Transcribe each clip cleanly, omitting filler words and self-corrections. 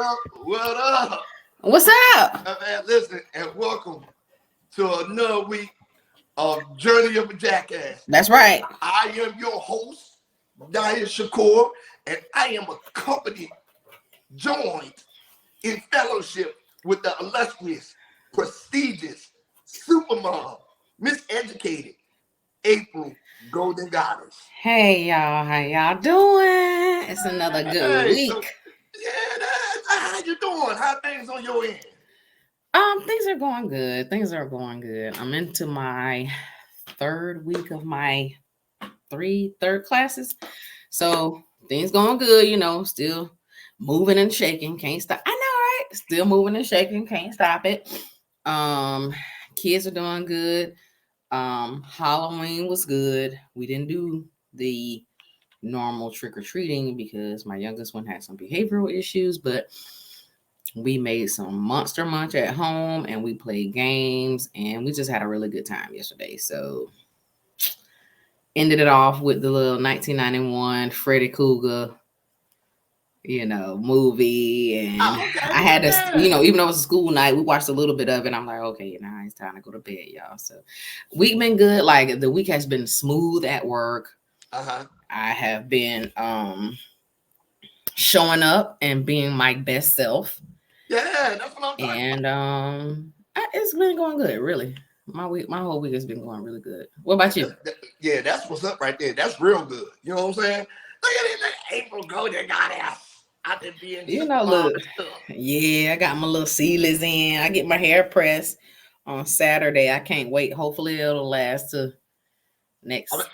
up? What up? What's up? Man, listen, and welcome to another week of Journey of a Jackass. That's right. I am your host, Daya Shakur, and I am accompanied, joined in fellowship with the illustrious, prestigious, supermom, miseducated April Golden Goddess. Hey y'all, how y'all doing? It's another good Hey, so week. yeah, how you doing? How things on your end? Things are going good. Things are going good. I'm into my third week of my third classes. So things going good, still moving and shaking. Can't stop. I know, right? Still moving and shaking, can't stop it. Um, Kids are doing good. Halloween was good. We didn't do the normal trick-or-treating because my youngest one had some behavioral issues, but we made some monster munch at home and we played games and we just had a really good time yesterday. So ended it off with the little 1991 Freddy Krueger, movie. And Okay, I had to, yeah. even though it was a school night, we watched a little bit of it. I'm like, okay, now it's time to go to bed, y'all. So week been good. Like the week has been smooth at work. Uh-huh. I have been showing up and being my best self. Yeah, that's what I'm talking about. And it's been going good, really. My whole week has been going really good. What about you? Yeah, that's what's up right there. That's real good. You know what I'm saying? Look at it, April Golden Goddess. I've been being supermom Look, and stuff. yeah, I got my little sealers in. I get my hair pressed on Saturday. I can't wait. Hopefully, it'll last to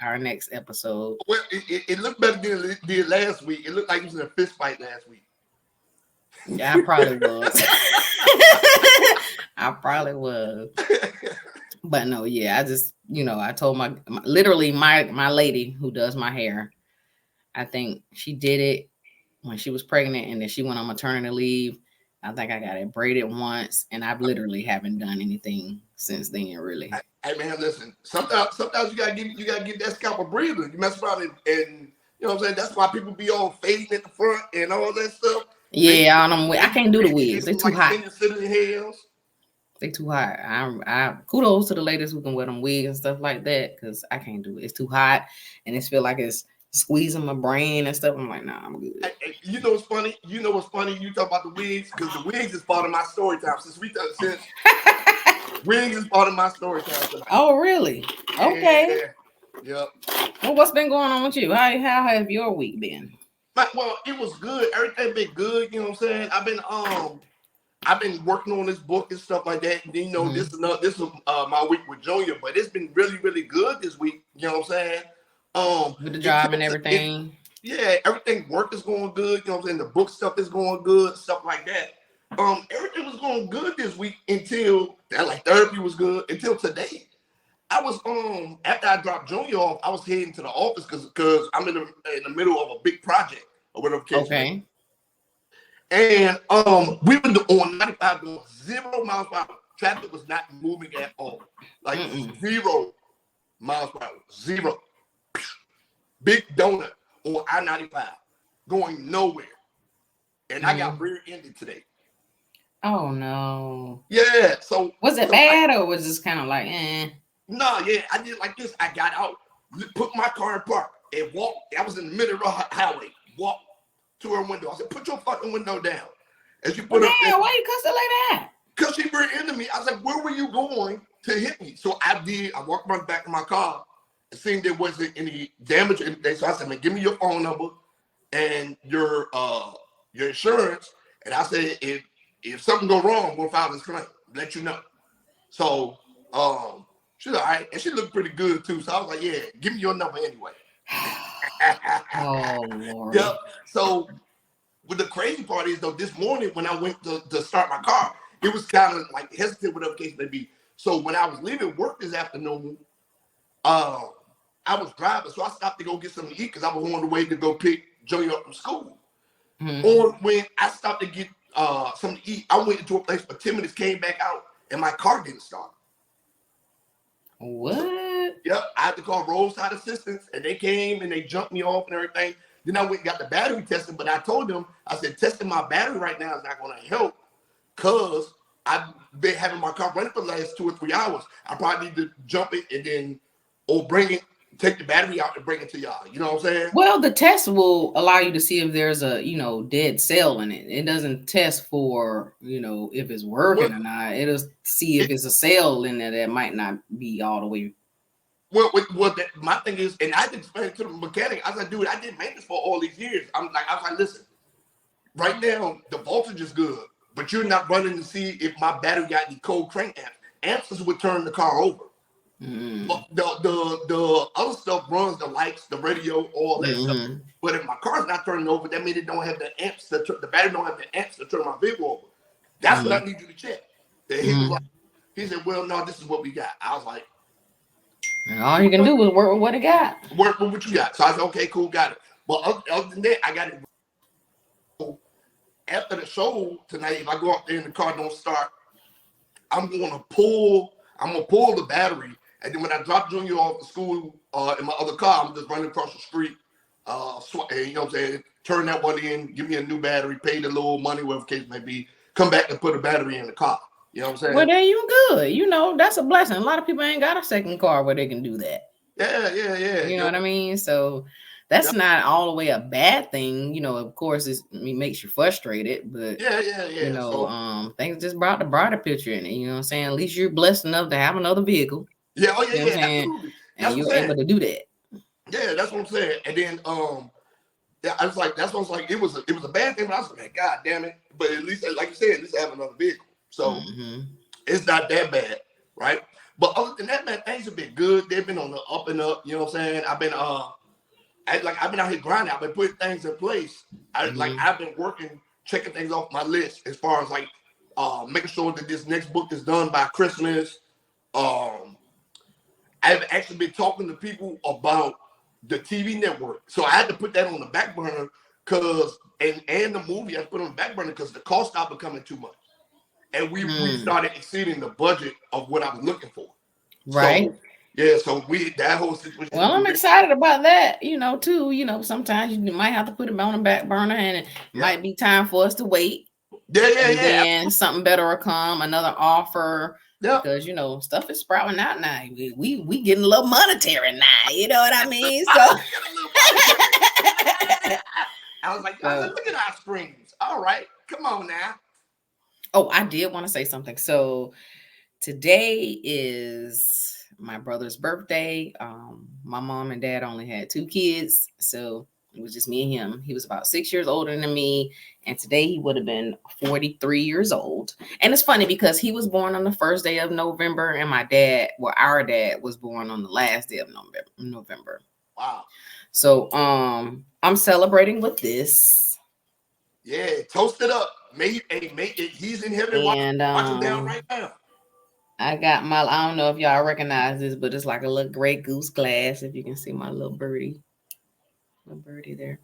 our next episode. Well, it looked better than it did last week. It looked like it was in a fist fight last week. Yeah, I probably was. I probably was. But no, yeah, I just, I told literally my lady who does my hair, I think she did it when she was pregnant and then she went on maternity leave. I think I got it braided once and I've literally haven't done anything since then, really. Hey man, listen. Sometimes you gotta give that scalp a breather. You mess around and you know what I'm saying. That's why people be all fading at the front and all that stuff. Yeah, I can't do the wigs. They too hot. They too hot. I kudos to the ladies who can wear them wigs and stuff like that because I can't do it. It's too hot and it feel like it's squeezing my brain and stuff. I'm like, nah, I'm good. You know what's funny? You talk about the wigs because the wigs is part of my story time. Since wigs is part of my story time tonight. Oh, really? Okay. Yeah. Yep. Well, what's been going on with you? How have your week been? Well, it was good. Everything been good. You know what I'm saying? I've been working on this book and stuff like that. And then, this is my week with Junior, but it's been really, really good this week. You know what I'm saying? With the job and everything. Everything work is going good. You know what I'm saying? The book stuff is going good, stuff like that. Everything was going good this week until therapy was good until today. I was after I dropped Junior off, I was heading to the office because I'm in the middle of a big project or whatever case. Okay. And we were on 95 doing 0 miles per hour. Traffic was not moving at all. 0 miles per hour. 0. Big donut on I-95 going nowhere. And I got rear-ended today. Oh no. Yeah. So was it bad or was it just kind of like No, yeah, I did like this. I got out, put my car in park, and walked. I was in the middle of the highway. Walked to her window. I said, "Put your fucking window down." And she put why you cussed her like that? Because she rear-ended me. I was like, "Where were you going to hit me?" So I did. I walked around the back of my car and seen there wasn't any damage or anything. So I said, "Man, give me your phone number and your insurance." And I said, if something go wrong, we'll file this claim. Let you know. So she's all right, and she looked pretty good too. So I was like, "Yeah, give me your number anyway." Oh Lord. Yep. So, the crazy part is though, this morning when I went to start my car, it was kind of like hesitant, whatever case may be. So when I was leaving work this afternoon, I was driving, so I stopped to go get something to eat because I was on the way to go pick Joey up from school. Or when I stopped to get something to eat, I went into a place for 10 minutes, came back out, and my car didn't start. What? Yep, I had to call roadside assistance, and they came and they jumped me off and everything. Then I went and got the battery tested, but I told them, I said, testing my battery right now is not going to help because I've been having my car running for the last 2 or 3 hours. I probably need to jump it and then, or bring it, take the battery out and bring it to y'all. You know what I'm saying? Well, the test will allow you to see if there's a, dead cell in it. It doesn't test for, if it's working or not. It'll see if it's a cell in there that might not be all the way. Well, my thing is, and I did explain it to the mechanic. I was like, dude, I did maintenance for all these years. I was like, listen, right now the voltage is good, but you're not running to see if my battery got any cold crank amps. Amps would turn the car over. But the other stuff runs the lights, the radio, all that stuff. But if my car's not turning over, that means it don't have the amps. The battery don't have the amps to turn my vehicle over. That's what I need you to check. He said, well, no, this is what we got. I was like, and all you can do is work with what it got. Work with what you got. So I said, okay, cool, got it. But other than that, I got it. After the show tonight, if I go out there and the car don't start, I'm gonna pull the battery. And then when I drop Junior off to school in my other car, I'm just running across the street. You know what I'm saying? Turn that one in, give me a new battery, pay the little money, whatever the case may be, come back and put a battery in the car. You know what I'm saying? Well, then you good. That's a blessing. A lot of people ain't got a second car where they can do that. Yeah. You know what I mean? So that's not all the way a bad thing. Of course, it makes you frustrated, but things just brought the brighter picture in it. You know what I'm saying? At least you're blessed enough to have another vehicle. Yeah, absolutely. And you're able to do that. Yeah, that's what I'm saying. And then I was like, that's what I was like. It was a bad thing, but I was like, man, God damn it. But at least, like you said, at least I have another vehicle. So it's not that bad, right? But other than that, man, things have been good. They've been on the up and up. You know what I'm saying? I've been out here grinding. I've been putting things in place. I've been working, checking things off my list as far as making sure that this next book is done by Christmas. I've actually been talking to people about the TV network, so I had to put that on the back burner and the movie I put on the back burner because the cost started becoming too much. And we started exceeding the budget of what I was looking for. Right. So that whole situation. Well, I'm excited about that, too. Sometimes you might have to put it on the back burner and it might be time for us to wait. Then something better will come, another offer. Yeah. Because, stuff is sprouting out now. We getting a little monetary now. You know what I mean? So I was like, look at our screens. All right. Come on now. Oh, I did want to say something. So today is my brother's birthday. My mom and dad only had 2 kids. So it was just me and him. He was about 6 years older than me. And today he would have been 43 years old. And it's funny because he was born on the first day of November. And our dad was born on the last day of November. Wow. So I'm celebrating with this. Yeah, toast it up. Make it. He's in heaven watching down right now. I got I don't know if y'all recognize this, but it's like a little Grey Goose glass. If you can see my little birdie there.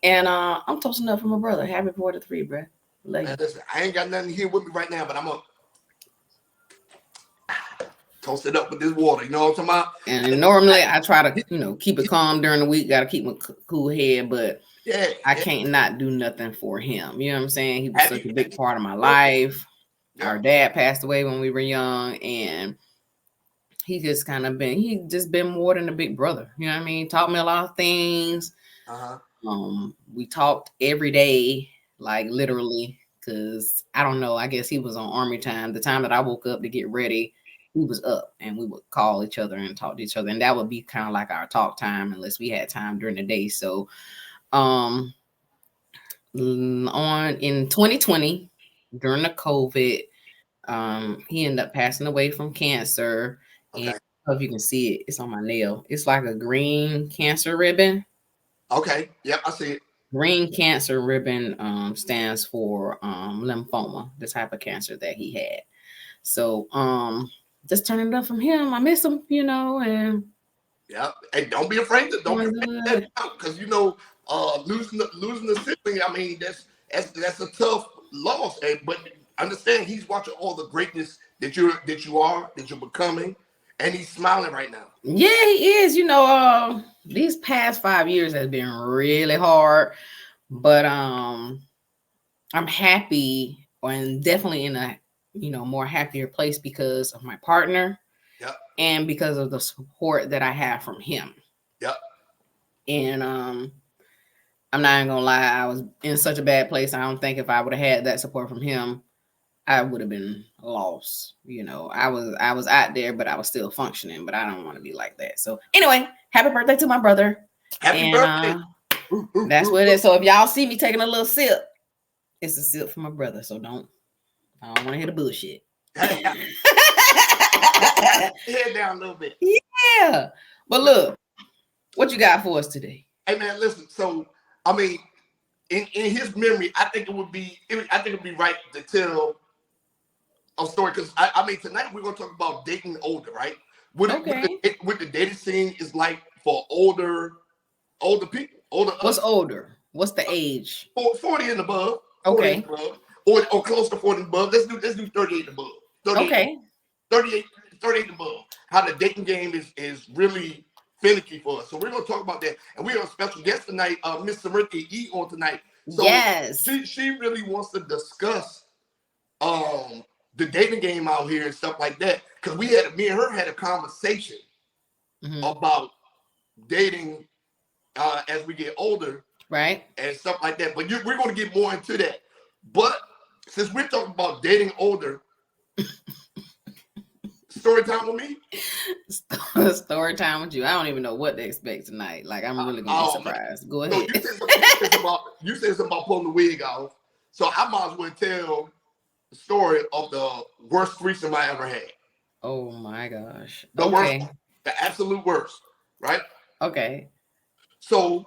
And I'm toasting up for my brother. Happy 43, bro. Man, listen, I ain't got nothing here with me right now, but I'm gonna toast it up with this water. You know what I'm talking about? And normally I try to, keep it calm during the week. Got to keep my cool head, but I can't not do nothing for him. You know what I'm saying? He was such a big part of my life. Yeah. Our dad passed away when we were young, and he just been more than a big brother. You know what I mean? Taught me a lot of things. We talked every day, like literally, because I don't know. I guess he was on army time. The time that I woke up to get ready, he was up, and we would call each other and talk to each other, and that would be kind of like our talk time, unless we had time during the day. So, in 2020, during the COVID, he ended up passing away from cancer. Okay. And I don't know if you can see it, it's on my nail. It's like a green cancer ribbon. Okay. Yep, I see it. Green cancer ribbon stands for lymphoma, the type of cancer that he had. So just turning it up from him. I miss him, and yeah. Hey, don't be afraid to that out, because losing the sibling. I mean, that's a tough loss. But understand, he's watching all the greatness that you're becoming, And he's smiling right now. Yeah, he is. These past 5 years has been really hard, but I'm happy and definitely in a more happier place because of my partner. Yep. And because of the support that I have from him. Yep. And I'm not even gonna lie, I was in such a bad place. I don't think if I would have had that support from him, I would have been lost. I was out there, but I was still functioning. But I don't want to be like that. So anyway, happy birthday to my brother. Happy birthday. That's what it is. So if y'all see me taking a little sip, it's a sip for my brother. So I don't want to hear the bullshit. Head down a little bit. Yeah. But look, what you got for us today? Hey man, listen. So I mean, in his memory, I think it would be right to tell a story because I mean tonight we're gonna talk about dating older, right? What the dating scene is like for older people, What's older? What's the age? 40 and above. 40 Okay. and above, or close to 40 and above. Let's do 38 and above. 38, okay. 38 and above. How the dating game is really finicky for us. So we're gonna talk about that. And we have a special guest tonight, Miss Cyrenthia E on tonight. So yes. She really wants to discuss the dating game out here and stuff like that. Because me and her had a conversation about dating as we get older, right, and stuff like that. But we're going to get more into that. But since we're talking about dating older, story time with me. Story time with you. I don't even know what to expect tonight. Like I'm really gonna be surprised. Man. Go ahead. So you said something about pulling the wig off. So I might as well tell the story of the worst threesome I ever had. Oh my gosh. The worst, the absolute worst, right? Okay. So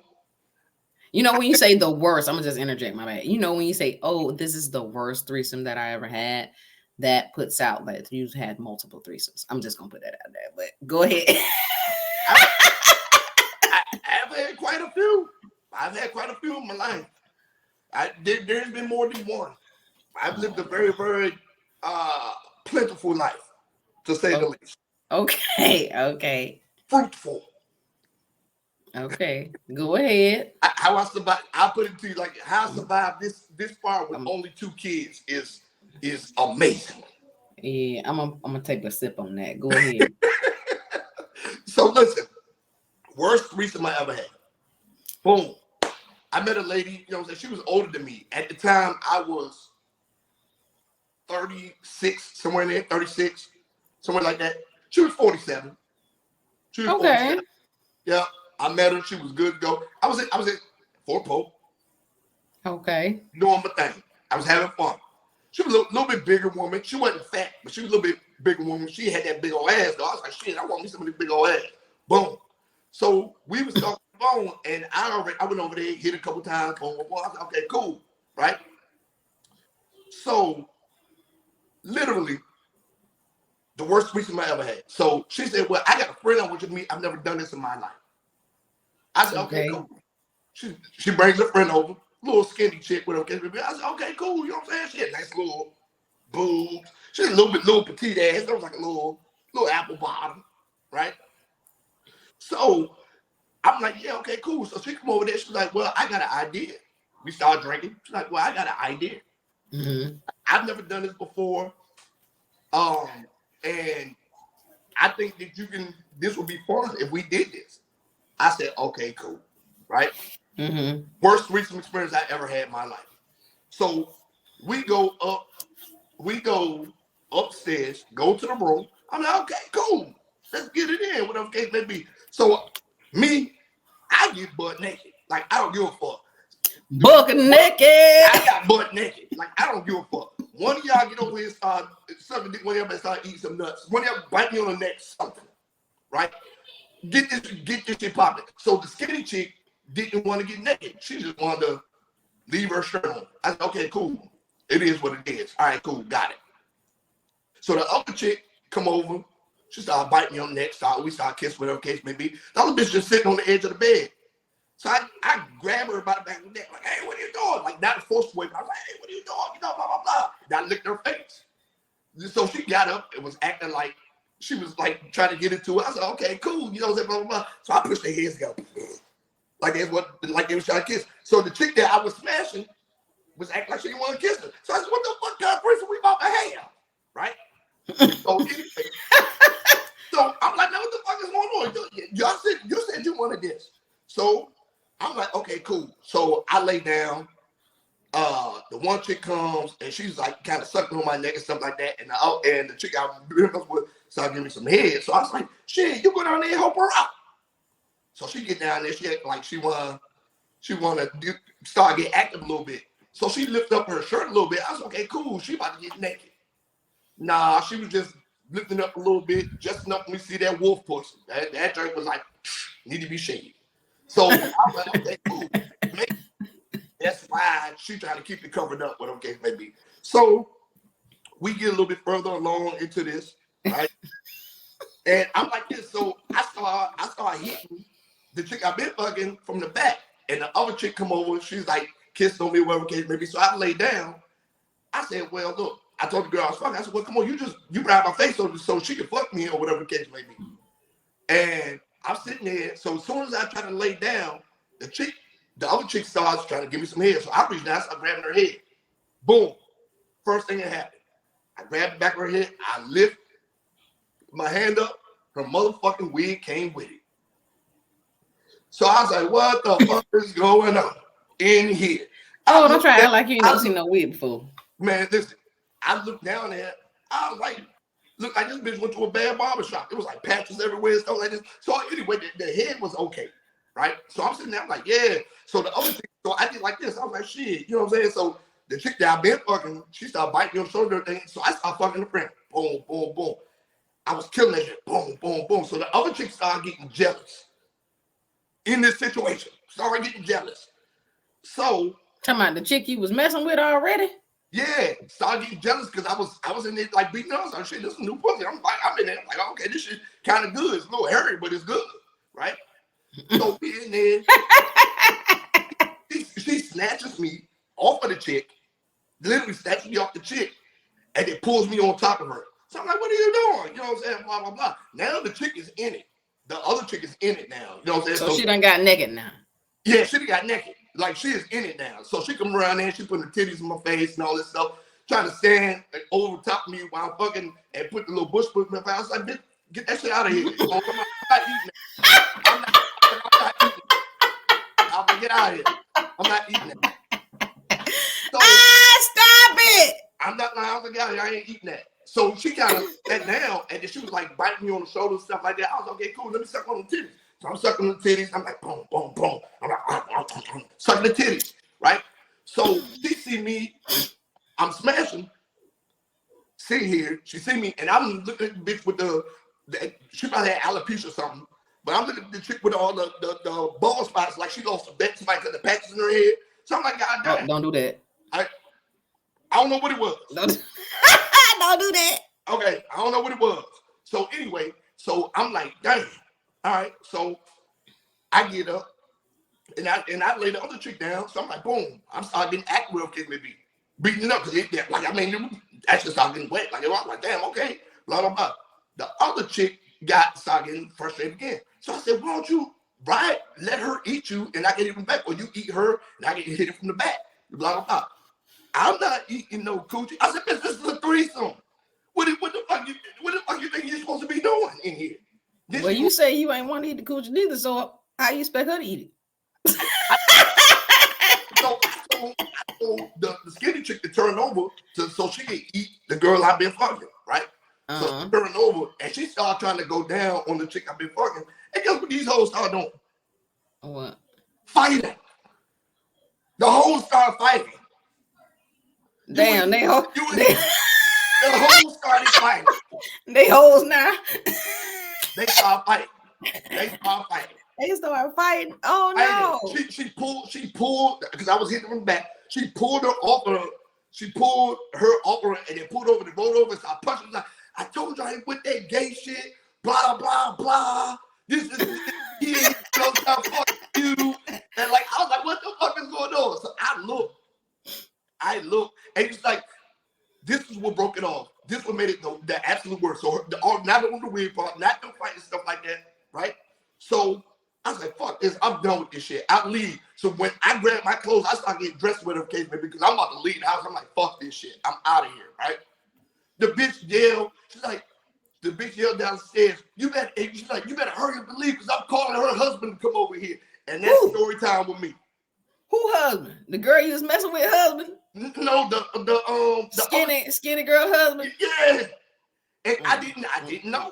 when you say the worst, I'm gonna just interject my bad. When you say, "Oh, this is the worst threesome that I ever had," that puts out that you've had multiple threesomes. I'm just gonna put that out there. But go ahead. I've had quite a few. I've had quite a few in my life. There's been more than one. I've lived a very, very plentiful life, to say the least. Okay. Fruitful. Okay, go ahead. How I survived? I'll put it to you like how I survived this far with only 2 kids is amazing. Yeah, I'm gonna take a sip on that. Go ahead. So listen, worst threesome I ever had. Boom. I met a lady, she was older than me. At the time, I was 36, somewhere in there, 36, somewhere like that. She was 47. She was 47. Yeah, I met her. She was good to go. I was at Fort Pope. Okay. Doing my thing. I was having fun. She was a little bit bigger woman. She wasn't fat, but she was a little bit bigger woman. She had that big old ass, though. I was like, shit, I want me some of this big old ass. Boom. So we was talking on the phone, and I went over there, hit a couple times. Boom, boom, boom. I said, okay, cool, right? So, literally, the worst threesome I ever had. So she said, well, I got a friend I want you to meet. I've never done this in my life. I said, okay, cool. She brings her friend over. Little skinny chick with her. I said, okay, cool. You know what I'm saying? She had nice little boobs. She had a little petite ass. That was like a little apple bottom, right? So I'm like, yeah, okay, cool. So she come over there. She's like, well, I got an idea. We start drinking. She's like, well, I got an idea. Mm-hmm. I've never done this before. And I think that this would be fun if we did this. I said, okay, cool. Right? Mm-hmm. Worst threesome experience I ever had in my life. So we go upstairs, go to the room. I'm like, okay, cool. Let's get it in, whatever case may be. So I get butt naked. Like, I don't give a fuck. Butt naked. I got butt naked. Like, I don't give a fuck. One of y'all get over here and start sucking dick. One of y'all start eating some nuts. One of y'all bite me on the neck, something. Right? Get this shit popping. So the skinny chick didn't want to get naked. She just wanted to leave her shirt on. I said, okay, cool. It is what it is. All right, cool. Got it. So the other chick come over. She started biting me on the neck. We started kissing, whatever case may be. The other bitch just sitting on the edge of the bed. So I grab her by the back of the neck, like, hey, what are you doing? Like, not a forced way, but I was like, hey, what are you doing? Blah, blah, blah. I licked her face. So she got up and was acting like she was like trying to get into it. I said, okay, cool. You know what I'm saying? Blah, blah, blah. So I pushed their heads together. Like they was trying to kiss. So the chick that I was smashing was acting like she didn't want to kiss her. So I said, what the fuck kind of person we about to have? Right? So anyway, so I'm like, now what the fuck is going on? You said you wanted this. So I'm like, okay, cool. So I lay down. The one chick comes and she's like kind of sucking on my neck and stuff like that. And the chick I was with started giving me some head. So I was like, shit, you go down there and help her out. So she get down there, she act like she wanna start getting active a little bit. So she lift up her shirt a little bit. I was okay, cool. She about to get naked. Nah, she was just lifting up a little bit, just enough for me to see that wolf pussy. That drink was like, need to be shaved. So I was like, okay, cool. That's why she trying to keep it covered up, whatever case may be. So we get a little bit further along into this, right? And I'm like this. So I start hitting the chick I've been fucking from the back. And the other chick come over, she's like kissing on me, whatever case may be. So I lay down. I said, well, look, I told the girl I was fucking. I said, well, come on, you grab my face so she can fuck me or whatever the case may be. And I'm sitting there. So as soon as I try to lay down, the other chick starts trying to give me some head. So I reached down, I grabbing her head. Boom. First thing that happened. I grabbed the back of her head. I lift my hand up. Her motherfucking wig came with it. So I was like, what the fuck is going on in here? Oh, don't try to act like you ain't never seen no wig before. Man, listen. I looked down there. I was like, look, I this bitch went to a bad barbershop. It was like patches everywhere and stuff like this. So anyway, the head was okay. Right? So I'm sitting there, I'm like, yeah. So the other chick, so I did like this. I was like, shit, you know what I'm saying? So the chick that I've been fucking, she started biting me on the shoulder and everything. So I started fucking the friend. Boom, boom, boom. I was killing that shit. Boom, boom, boom. So the other chick started getting jealous in this situation. Started getting jealous. So talking about the chick you was messing with already? Yeah, started getting jealous because I was in there like beating up. So shit, this is a new pussy. I'm in there like, okay, this shit kind of good. It's a little hairy, but it's good, right? So we in there. She snatches me off of the chick, literally snatches me off the chick, and it pulls me on top of her. So I'm like, what are you doing? You know what I'm saying? Blah, blah, blah. Now the chick is in it. The other chick is in it now. You know what I'm saying? So she done got naked now. Yeah, she done got naked. Like she is in it now. So she come around there, she putting the titties in my face and all this stuff, trying to stand over top of me while I'm fucking and put the little bush in my face. I was like, bitch, get that shit out of here. I'm not eating it. I'm not eating it. I'm gonna get out of here. I'm not eating it. So, stop it. I'm not gonna get out of here. I ain't eating that. So she kind of sat down and then she was like biting me on the shoulder and stuff like that. I was okay, cool. Let me suck on the titties. So I'm sucking the titties. I'm like, boom, boom, boom. I'm like, sucking the titties, right? So she see me, I'm smashing. See here, she see me, and I'm looking at the bitch with she probably had alopecia or something. But I'm looking at the chick with all the bald spots, like she lost a bet, somebody cut the patches in her head. So I'm like, God damn. Don't do that. I don't know what it was. Don't do that. Okay, I don't know what it was. So anyway, so I'm like, damn. All right, so I get up and I lay the other chick down. So I'm like, boom. I'm starting getting active with kids, maybe beating it up because that shit started getting wet. Like I was like, damn, okay, blah blah blah. The other chick started getting frustrated again. So I said, why don't you let her eat you and I get it from the back, or you eat her and I get hit it from the back. Blah blah blah. I'm not eating no coochie. I said, bitch, this is a threesome. What the fuck you think you're supposed to be doing in here? Well, you say you ain't want to eat the coochie neither, so how you expect her to eat it? So I told the skinny chick to turn over so she can eat the girl I've been fucking, right? So she turned over and she started trying to go down on the chick I've been fucking. And guess what these hoes started doing? What? Fighting. The hoes started fighting. Damn, the hoes started fighting. They hoes now. They started fighting. They started fighting. Oh no! She pulled because I was hitting from the back. She pulled her off her. She pulled her off her and then pulled over the road over and started punching. Like, I told you I ain't with that gay shit. Blah blah blah. This is here. Fuck you. And like I was like, what the fuck is going on? So I look, and it's like this is what broke it off. this one made it the absolute worst. So not on the weird part, not no fighting stuff like that, right? So I was like, fuck this, I'm done with this shit. I leave. So when I grab my clothes, I start getting dressed with her occasionally because I'm about to leave the house. I'm like, fuck this shit. I'm out of here, right? The bitch yelled, she's like, the bitch yelled downstairs, she's like, you better hurry up and leave because I'm calling her husband to come over here. And that's story time with me. Who husband? The girl you was messing with husband? No, the skinny girl husband. Yeah, and I didn't know.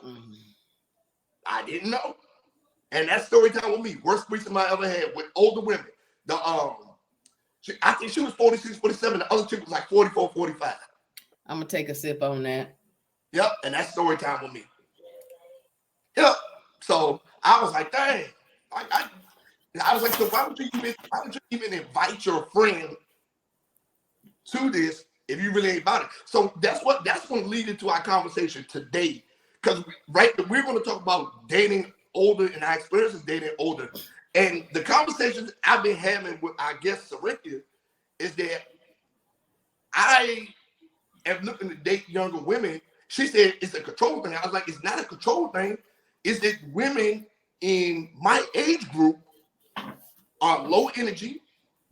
I didn't know. And that's story time with me. Worst threesome I ever had with older women. I think she was 46, 47. The other chick was like 44, 45. I'm gonna take a sip on that. Yep, and that's story time with me. Yep. So I was like, dang. I was like, so why would you even invite your friend to this if you really ain't about it? So that's what lead into our conversation today. Because we're going to talk about dating older and our experiences dating older. And the conversations I've been having with our guest Cyrenthia is that I am looking to date younger women. She said it's a control thing. I was like, it's not a control thing. It's that women in my age group are low energy.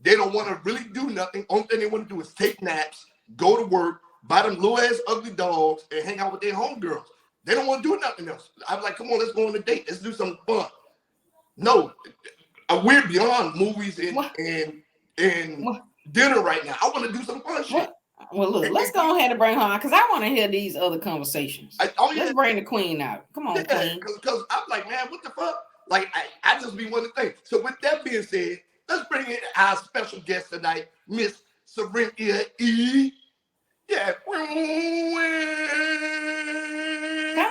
They don't want to really do nothing. Only thing they want to do is take naps, go to work, buy them little ass ugly dogs, and hang out with their homegirls. They don't want to do nothing else. I'm like, come on, let's go on a date. Let's do something fun. No, we're beyond movies and dinner right now. I want to do some fun shit. Well, look, let's go ahead and bring her on because I want to hear these other conversations. Let's bring the queen out. Come on, queen. Because I'm like, man, what the fuck? Like, I just be one to think. So with that being said, let's bring in our special guest tonight, Miss Cyrenthia E. Yeah. Come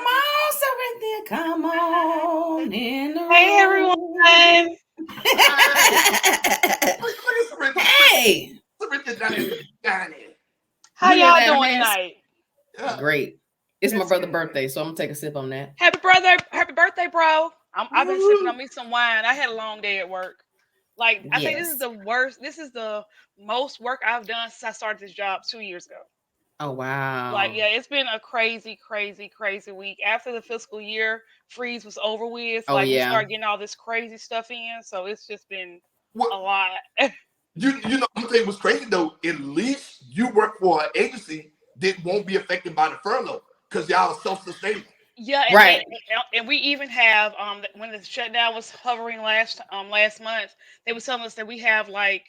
on, Cyrenthia. Come on in the room. Hey, everyone. Hey. Cyrenthia down here. How y'all doing tonight? Yeah. Great. It's my brother's birthday, so I'm going to take a sip on that. Happy birthday, bro. I've been sipping on me some wine. I had a long day at work. Like, I think this is the worst. This is the most work I've done since I started this job 2 years ago. Oh, wow. Like, yeah, it's been a crazy, crazy, crazy week. After the fiscal year freeze was over with, we started getting all this crazy stuff in. So it's just been a lot. You know, I'm going to tell you what's crazy, though. At least you work for an agency that won't be affected by the furlough because y'all are self-sustaining. Yeah, and right. And we even have when the shutdown was hovering last month, they were telling us that we have like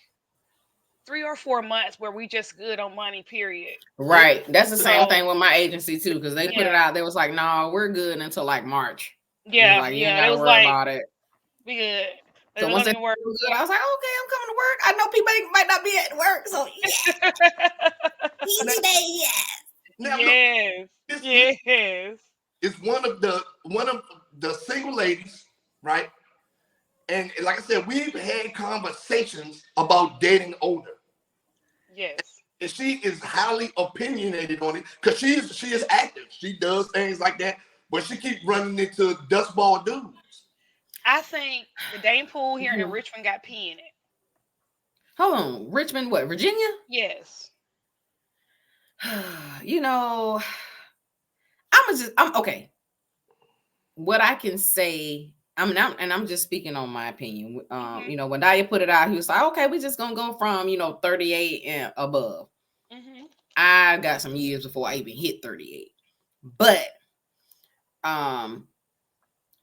3 or 4 months where we just good on money, period. Right. That's the same thing with my agency too, because they put it out. They was like, no, we're good until like March. Yeah, like, you ain't gotta worry about it. We good. So once it was good, I was like, okay, I'm coming to work. I know people might not be at work, so yeah. Easy day, yes. Now, yes. Look, yes. It's one of the single ladies, right? And like I said, we've had conversations about dating older. Yes. And she is highly opinionated on it because she is active. She does things like that, but she keeps running into dustball dudes. I think the dating pool here in Richmond got pee in it. Hold on, Richmond, what, Virginia? Yes. You know, I'm okay. What I can say, I'm just speaking on my opinion. You know, when Daya put it out, he was like, okay, we're just gonna go from 38 and above. I got some years before I even hit 38, but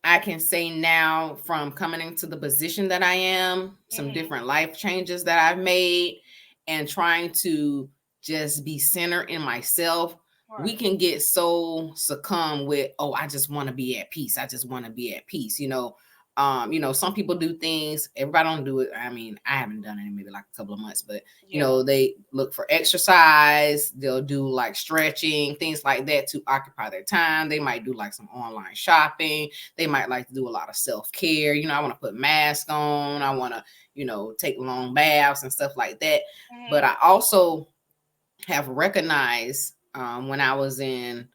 I can say now from coming into the position that I am, some different life changes that I've made, and trying to just be centered in myself. Right. We can get so succumb with, oh, I just want to be at peace. I just want to be at peace. Some people do things. Everybody don't do it. I mean, I haven't done it in maybe like a couple of months, but they look for exercise. They'll do like stretching, things like that to occupy their time. They might do like some online shopping. They might like to do a lot of self-care. I want to put masks on. I want to, take long baths and stuff like that. But I also have recognized when I was in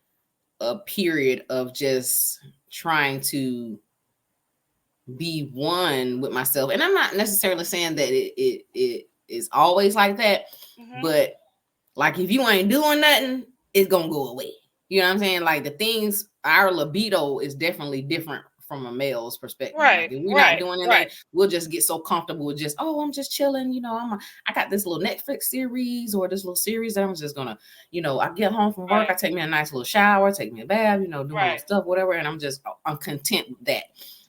a period of just trying to be one with myself, and I'm not necessarily saying that it is always like that, but like if you ain't doing nothing, it's gonna go away. You know what I'm saying? Like the things, our libido is definitely different from a male's perspective. Like Right, if we're not right, doing anything, right, we'll just get so comfortable with just, oh, I'm just chilling. You know, I got this little Netflix series or this little series that I'm just gonna, you know, I get home from work, right, I take me a nice little shower, take me a bath, you know, do my little right, stuff, whatever, and I'm content with that.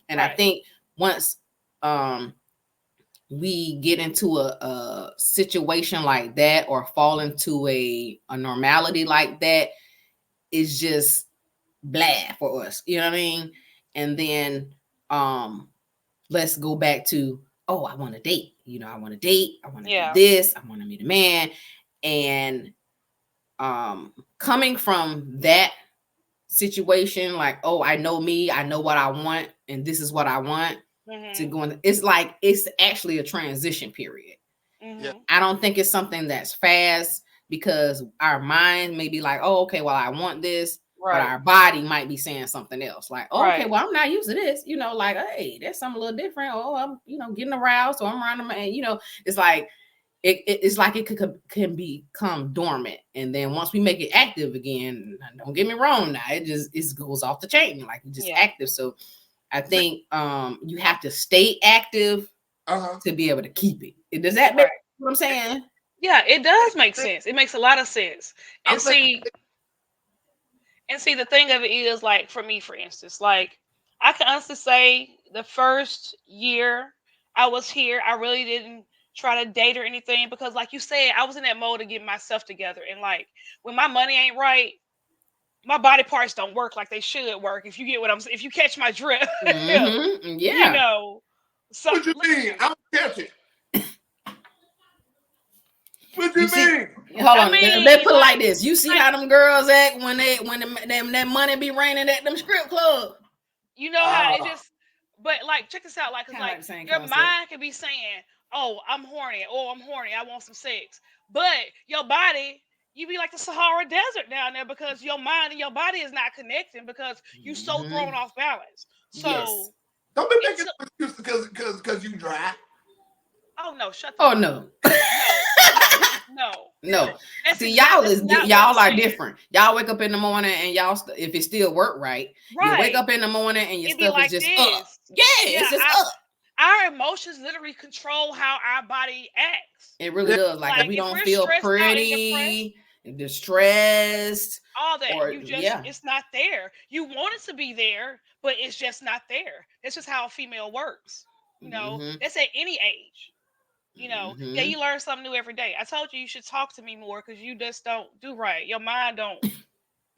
And I right. think once we get into a situation like that or fall into a normality like that, it's just blah for us. You know what I mean? And then let's go back to, oh, I want to date. You know, I want to date, I want to do Yeah. this, I want to meet a man. And coming from that situation, like, oh, I know me, I know what I want, and this is what I want, to Mhm. going, it's like it's actually a transition period. Yeah. Mhm. I don't think it's something that's fast because our mind may be like, oh, okay, well, I want this, but Right. our body might be saying something else. Like, oh, okay, Right. well, I'm not used to this. You know, like, hey, there's something a little different. Oh, I'm, you know, getting aroused, so I'm around them, and you know, it's like it's like it can become dormant, and then once we make it active again, don't get me wrong, now it goes off the chain, like it's just Yeah. active. So I think you have to stay active Uh-huh. to be able to keep it. Does that make Right. what I'm saying? Yeah, it does make sense. It makes a lot of sense. I'm And saying, see the thing of it is like for me, for instance, like I can honestly say the first year I was here, I really didn't try to date or anything because like you said, I was in that mode of getting myself together. And like when my money ain't right, my body parts don't work like they should work. If you get what I'm saying, if you catch my drift, you Yeah. know. So what you look at mean? you. I don't catch it. What You you see, mean? hold I on. Let's mean, put it like this. You see like how them girls act when that money be raining at them strip club. you know how it Ah, just, but like check this out, like cause Kind of like like the same your concept. mind can be saying, "Oh, I'm horny," "Oh, I'm horny, I want some sex," but your body, you be like the Sahara Desert down there because your mind and your body is not connecting because you so thrown Hmm. off balance. Yes. So don't be it making took. no excuses because you dry. Oh no, shut the Oh fuck up. no. No, no, no, No. no. That's See, that's not what I'm y'all are saying. different. Y'all wake up in the morning and if it still work right, you wake Right. up in the morning and your It be stuff is like just up. this. Yeah, Yeah, it's just up. our emotions literally control how our body acts. It really Yeah. does. Like if Like we if don't we're feel stressed out and depressed, pretty, distressed, all that or you just yeah. it's not there. You want it to be there, but it's just not there. It's just how a female works. You know, Mm-hmm. that's at any age. You know, yeah, Mm-hmm. you learn something new every day. I told you should talk to me more because you just don't do right. Your mind don't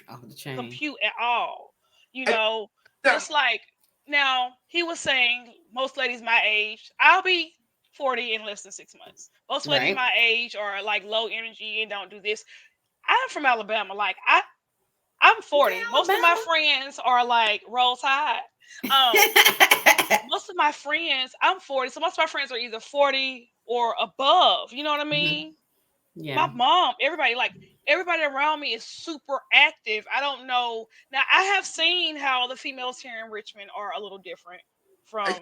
Off the chain. compute at all. You And know, now, just like now he was saying most ladies my age, I'll be 40 in less than 6 months. Most ladies Right. my age are like low energy and don't do this. I'm from Alabama. I'm Okay, 40. Most of my Alabama. friends are like roll tide. Um, most of my friends, I'm 40, so most of my friends are either 40 or above. You know what I Mhm. mean? My Yeah. mom, everybody around me is super active. I don't know. Now I have seen how the females here in Richmond are a little different a, from.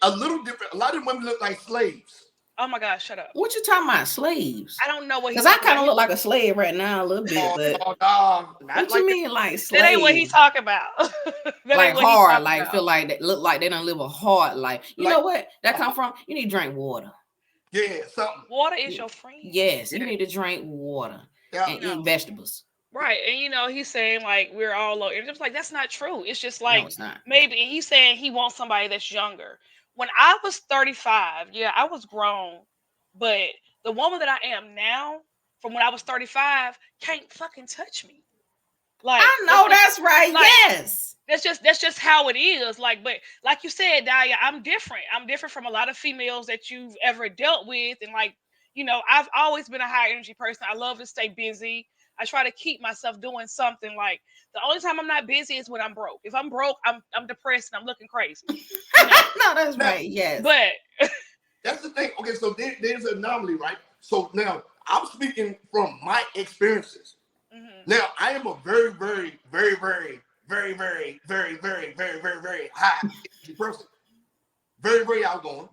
a little different. A lot of women look like slaves. Oh my gosh, shut up! What you talking about, slaves? I don't know what he Because I talking kind about. of look like a slave right now a little bit, Oh but no, nah, not what you like that. mean like That ain't what he slave? talking about. That Like ain't what he hard, talking like about. feel like they look like they don't live a hard life. You Like, know what that uh, come from? You need to drink water. yeah, something. Water is Y- your friend. Yes, you Yeah, need to drink water yeah. and You eat know, vegetables. right? And he's saying like we're all low. And it's like that's not true. It's just No, like it's not. maybe and he's saying he wants somebody that's younger. When I was 35, yeah, I was grown, but the woman that I am now, from when I was 35, can't fucking touch me. Like I know that's right. like Yes. that's just how it is. Like, but like you said, Dahlia, I'm different. I'm different from a lot of females that you've ever dealt with. And like, I've always been a high energy person. I love to stay busy. I try to keep myself doing something. Like the only time I'm not busy is when I'm broke. If I'm broke, I'm depressed and I'm looking crazy. You know. No, that's Now, right. Yes. But that's the thing. Okay, so there's an anomaly, right? So now I'm speaking from my experiences. mhm, Now I am a very, very, very, very, very, very, very, very, very, very, very high energy person. Very, very outgoing.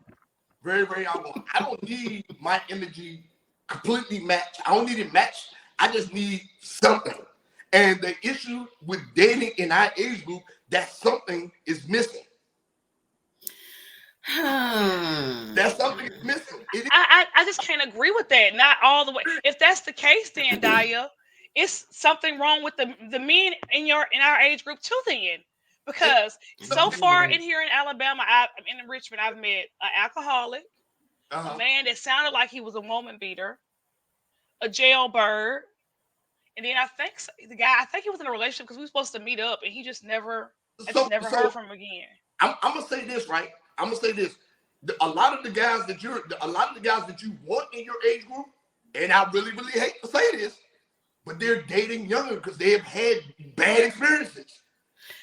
Very, very outgoing. I don't need my energy completely matched. I don't need it matched. I just need something. And the issue with dating in our age group, that something is missing. That something is missing. I just can't agree with that. Not all the way. If that's the case, then Daya, it's something wrong with the men in our age group too. Then, because so far in here in Alabama, in Richmond, I've met an alcoholic, a man that sounded like he was a woman beater, a jailbird, and then the guy. I think he was in a relationship because we were supposed to meet up, and he just never. I just never heard from him again. I'm gonna say this, right? I'm gonna say this. A lot of the guys that you want in your age group, and I really, really hate to say this, but they're dating younger because they have had bad experiences.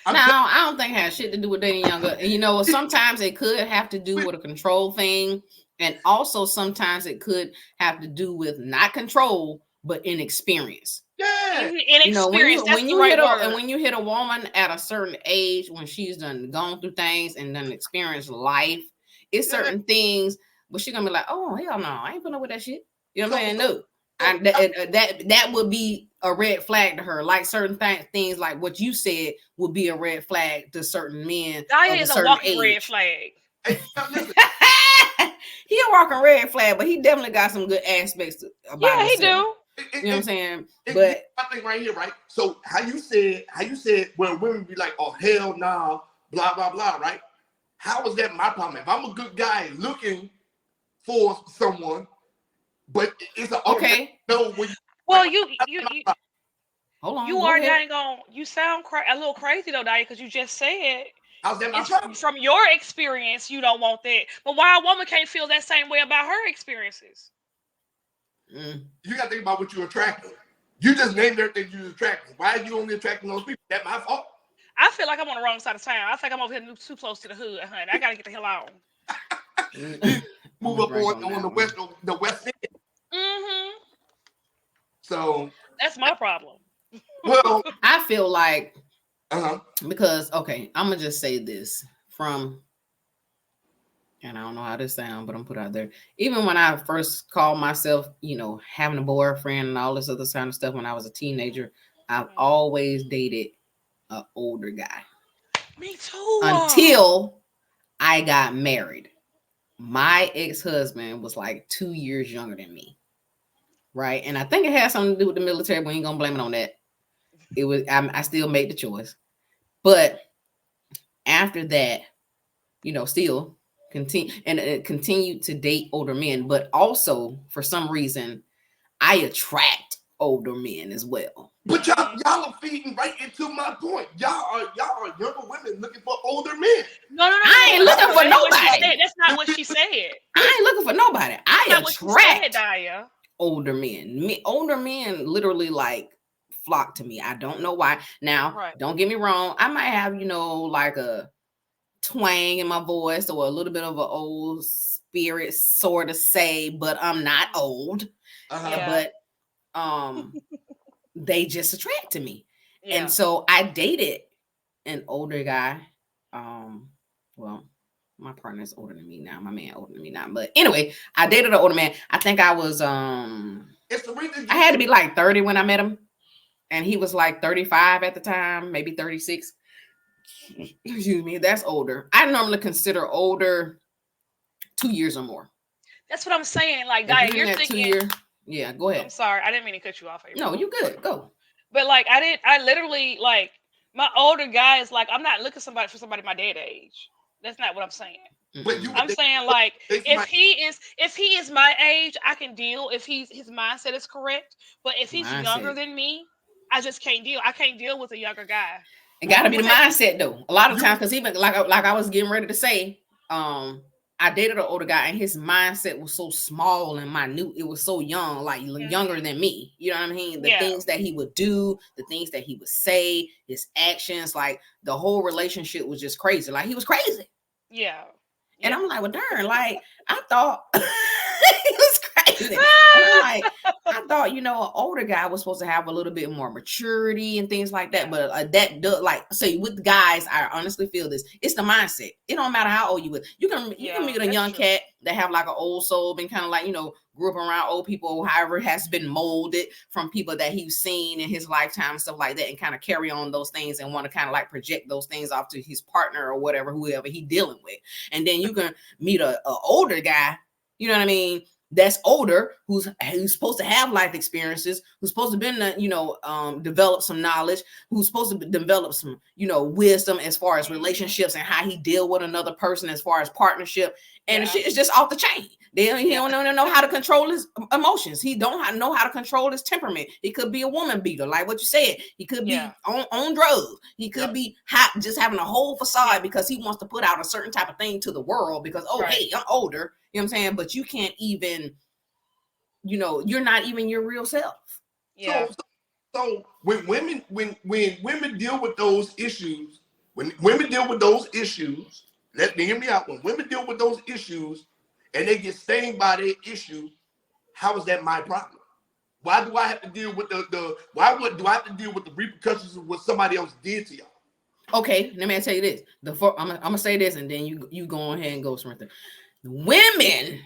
I don't think it has shit to do with dating younger. You know, sometimes it could have to do with a control thing, and also sometimes it could have to do with not control but inexperience. Yeah, inexperience. When you hit a woman at a certain age when she's gone through things and done experienced life, it's certain things, but she's gonna be like, oh hell no, I ain't putting up with that shit. You know what I'm saying? No. That would be a red flag to her. Like certain things like what you said would be a red flag to certain men. Daya is a walking red flag. Hey, listen. He a walking red flag, but he definitely got some good aspects about himself. He do. You know what I'm saying? But I think right here, right? So how you said when women be like, oh hell nah, blah blah blah, right? How is that my problem? If I'm a good guy looking for someone, but it's an okay. No, well, you hold on. You are dang on. You sound a little crazy though, Daya, because you just said how's that my problem? From your experience, you don't want that. But why a woman can't feel that same way about her experiences? You got to think about what you're attracting. You just named everything you're attracting. Why are you only attracting those people? That's my fault. I feel like I'm on the wrong side of town. I think I'm over here too close to the hood, honey. I gotta get the hell out. Move up on the west end. Mm-hmm. So that's my problem. Well, I feel like because I'm gonna just say this and I don't know how this sounds, but I'm put out there. Even when I first called myself, having a boyfriend and all this other kind of stuff when I was a teenager, I've always dated an older guy. Me too. Until I got married. My ex-husband was like 2 years younger than me. Right? And I think it had something to do with the military. We ain't gonna blame it on that. It was I still made the choice. But after that, still continue to date older men, but also for some reason I attract older men as well. But y'all are feeding right into my point. Y'all are younger women looking for older men. No. I ain't looking for nobody. That's not what she said. I ain't looking for nobody. I attract Daya. Older men. Older men literally like flock to me. I don't know why. Now, Don't get me wrong. I might have, like a twang in my voice or a little bit of an old spirit sort of say, but I'm not old. But they just attract to me. Yeah. And so I dated an older guy. Well, my partner's older than me now. My man older than me now. But anyway, I dated an older man. I think I was it's the reason I had to be like 30 when I met him. And he was like 35 at the time, maybe 36. Excuse me, that's older. I normally consider older 2 years or more. That's what I'm saying. Like, Daya, you're thinking 2 years. Yeah, go ahead. I'm sorry, I didn't mean to cut you off. No, you good. Go. But like, I literally like my older guy is like, I'm not looking for somebody my dad age. That's not what I'm saying. I'm saying like, if he is my age, I can deal if his mindset is correct. But if he's younger than me, I just can't deal. I can't deal with a younger guy. It got to be the mindset though. A lot of times, because even like I was getting ready to say, I dated an older guy and his mindset was so small and minute. It was so young, like younger than me. You know what I mean? The things that he would do, the things that he would say, his actions, like the whole relationship was just crazy. Like he was crazy. Yeah. And I'm like, well, darn, like I thought he was crazy. amazing. And I'm like, I thought, an older guy was supposed to have a little bit more maturity and things like that. But that does, like, say with guys, I honestly feel this. It's the mindset. It don't matter how old you is. You can meet a that's young true. cat that have like an old soul, been kind of like, grew up around old people, however, has been molded from people that he's seen in his lifetime and stuff like that, and kind of carry on those things and want to kind of like project those things off to his partner or whatever, whoever he dealing with. And then you can meet a older guy, you know what I mean, that's older, who's supposed to have life experiences, who's supposed to been develop some knowledge, who's supposed to develop some wisdom as far as relationships and how he deal with another person as far as partnership, and the shit is just off the chain. He don't know how to control his emotions. He don't know how to control his temperament. He could be a woman beater, like what you said. He could be on drugs. He could be hot, just having a whole facade because he wants to put out a certain type of thing to the world because, hey, I'm older. You know what I'm saying? But you can't even, you're not even your real self. Yeah. So when women deal with those issues, let me hear me out. When women deal with those issues and they get stained by their issue, how is that my problem? Why do I have to deal with do I have to deal with the repercussions of what somebody else did to y'all? Okay, let me tell you this. I'm gonna say this, and then you go ahead and go, Cyrenthia. Women.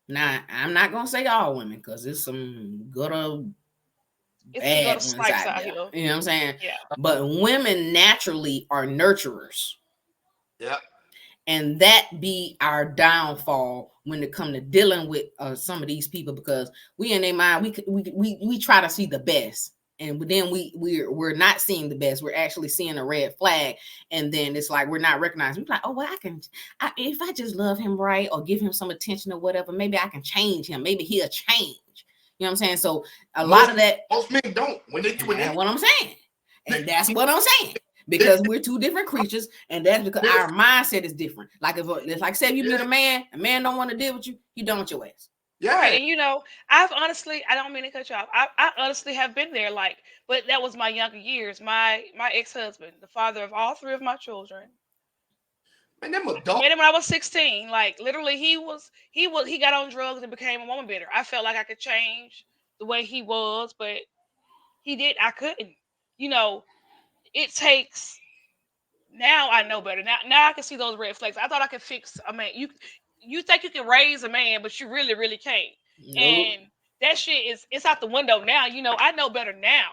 Now, I'm not gonna say all women because there's some good or bad ones out there. You know what I'm saying? Yeah. But women naturally are nurturers. Yeah. And that be our downfall when it come to dealing with some of these people, because we in their mind, we try to see the best. And then we're not seeing the best. We're actually seeing a red flag, and then it's like we're not recognizing. We're like, oh well, if I just love him right or give him some attention or whatever, maybe I can change him. Maybe he'll change. You know what I'm saying? So lot of that. Most men don't. That's what I'm saying, and that's what I'm saying. Because we're two different creatures, and that's because our mindset is different. Like say you meet a man don't want to deal with you, he done with your ass. Yeah. Right. And I've honestly, I don't mean to cut you off. I honestly have been there, but that was my younger years. My ex-husband, the father of all three of my children. Man, them adults. Met him when I was 16. Like literally, he got on drugs and became a woman beater. I felt like I could change the way he was, but I couldn't. It takes. Now I know better. Now I can see those red flags. I thought I could fix a man. You think you can raise a man, but you really, really can't. Nope. And that shit it's out the window now. I know better now.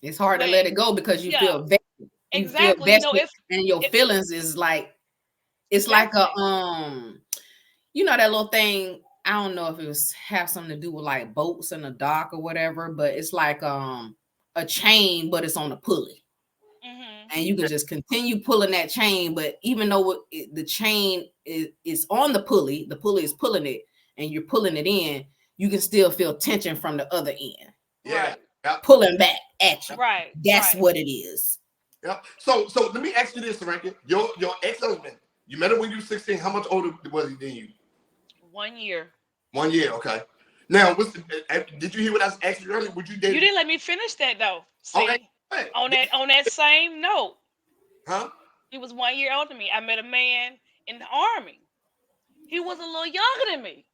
It's hard to let it go because you feel vested. Exactly. You feel vested, and your feelings is like it's like a that little thing. I don't know if it was have something to do with like boats in the dock or whatever, but it's like a chain, but it's on a pulley. And you can just continue pulling that chain, but even though the chain is on the pulley is pulling it, and you're pulling it in, you can still feel tension from the other end. Yeah, pulling back at you. Right. That's what it is. Yeah. So let me ask you this, Cyrenthia. Your ex-husband, you met him when you were 16. How much older was he than you? 1 year. 1 year, okay. Now, did you hear what I asked you earlier? Would you date? You didn't let me finish that though. See, okay. on that same note. Huh? He was 1 year older than me. I met a man in the Army. He was a little younger than me.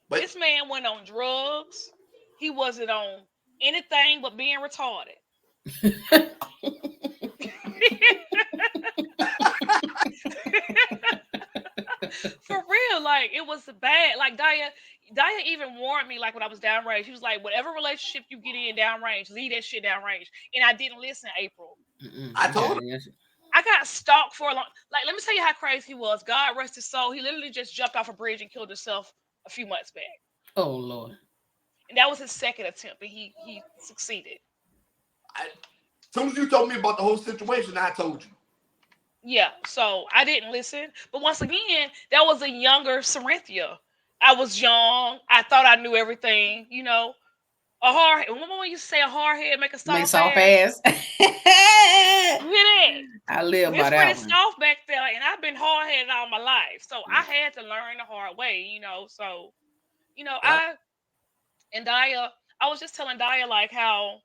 But this man went on drugs. He wasn't on anything but being retarded. For real, like it was bad. Like Daya even warned me, like when I was downrange. She was like, whatever relationship you get in downrange, leave that shit downrange. And I didn't listen, April. I told her. I got stalked for a long. Like, let me tell you how crazy he was. God rest his soul. He literally just jumped off a bridge and killed himself a few months back. Oh Lord! And that was his second attempt, and he succeeded. As soon as you told me about the whole situation, I told you. Yeah, so I didn't listen. But once again, that was a younger Cyrenthia. I was young. I thought I knew everything. A hard. When you say a hard head make a soft ass. Really? I live by that. It's pretty soft back there, and I've been hard headed all my life, so I had to learn the hard way. So, I was just telling Daya like how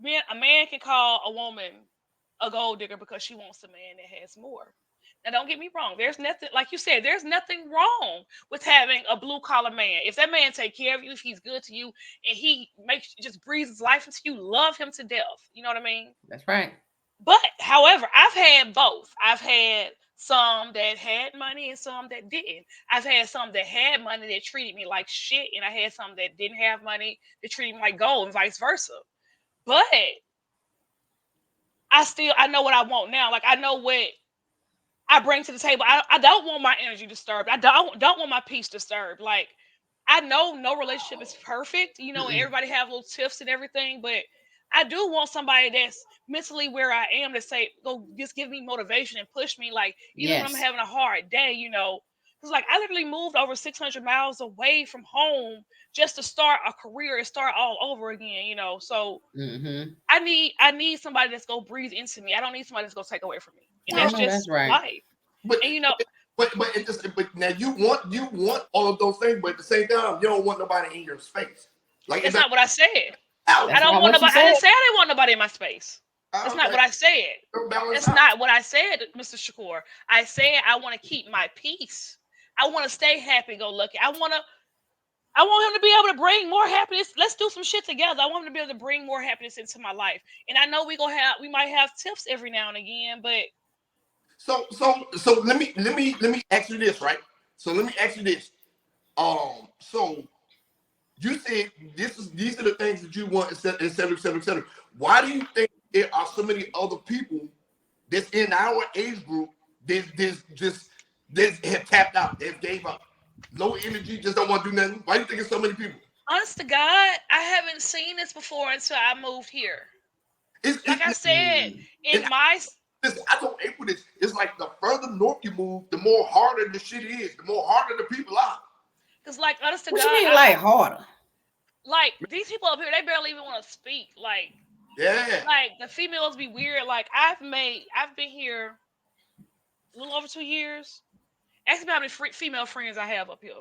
a man can call a woman a gold digger because she wants a man that has more. And don't get me wrong, there's nothing, like you said, there's nothing wrong with having a blue collar man. If that man take care of you, if he's good to you, and he makes just breathes his life into you, love him to death. You know what I mean? That's right. But however, I've had both. I've had some that had money and some that didn't. I've had some that had money that treated me like shit, and I had some that didn't have money that treated me like gold, and vice versa. But I know what I want now. Like, I know what I bring to the table. I don't want my energy disturbed. I don't want my peace disturbed. Like, I know no relationship is perfect, you know, and everybody have little tips and everything, but I do want somebody that's mentally where I am to say, go just give me motivation and push me, like, even when I'm Yes. having a hard day, you know. Because, like, I literally moved over 600 miles away from home just to start a career and start all over again, you know. So Mm-hmm. I need somebody that's gonna breathe into me. I don't need somebody that's gonna take away from me. And I that's know just that's right. life. But And you know, but now you want all of those things, but at the same time, you don't want nobody in your space. Like it that's doesn't not what I said. out. I That's don't not want what you nobody. I said. didn't say I didn't want nobody in my space. That's not Okay, what I said. don't balance That's out. not what I said, Mr. Shakur. I said I want to keep my peace. I want to stay happy go lucky. I want him to be able to bring more happiness. Let's do some shit together. I want him to be able to bring more happiness into my life. And I know we might have tips every now and again, but So let me ask you this, right? So let me ask you this. So you said these are the things that you want, et cetera. Why do you think there are so many other people that's in our age group that have tapped out, they've gave up, low energy, just don't want to do nothing? Why do you think it's so many people? honest to God, I haven't seen this before until I moved here. Like I It's said, Mm. and in my listen, I told April this. It's like the further north you move, the more harder the shit is, the more harder the people are. because, like, honest to What you God, mean, like harder? like these people up here, they barely even want to speak. Yeah. Like the females be weird. Like, I've been here a little over 2 years. Ask me how many female friends I have up here.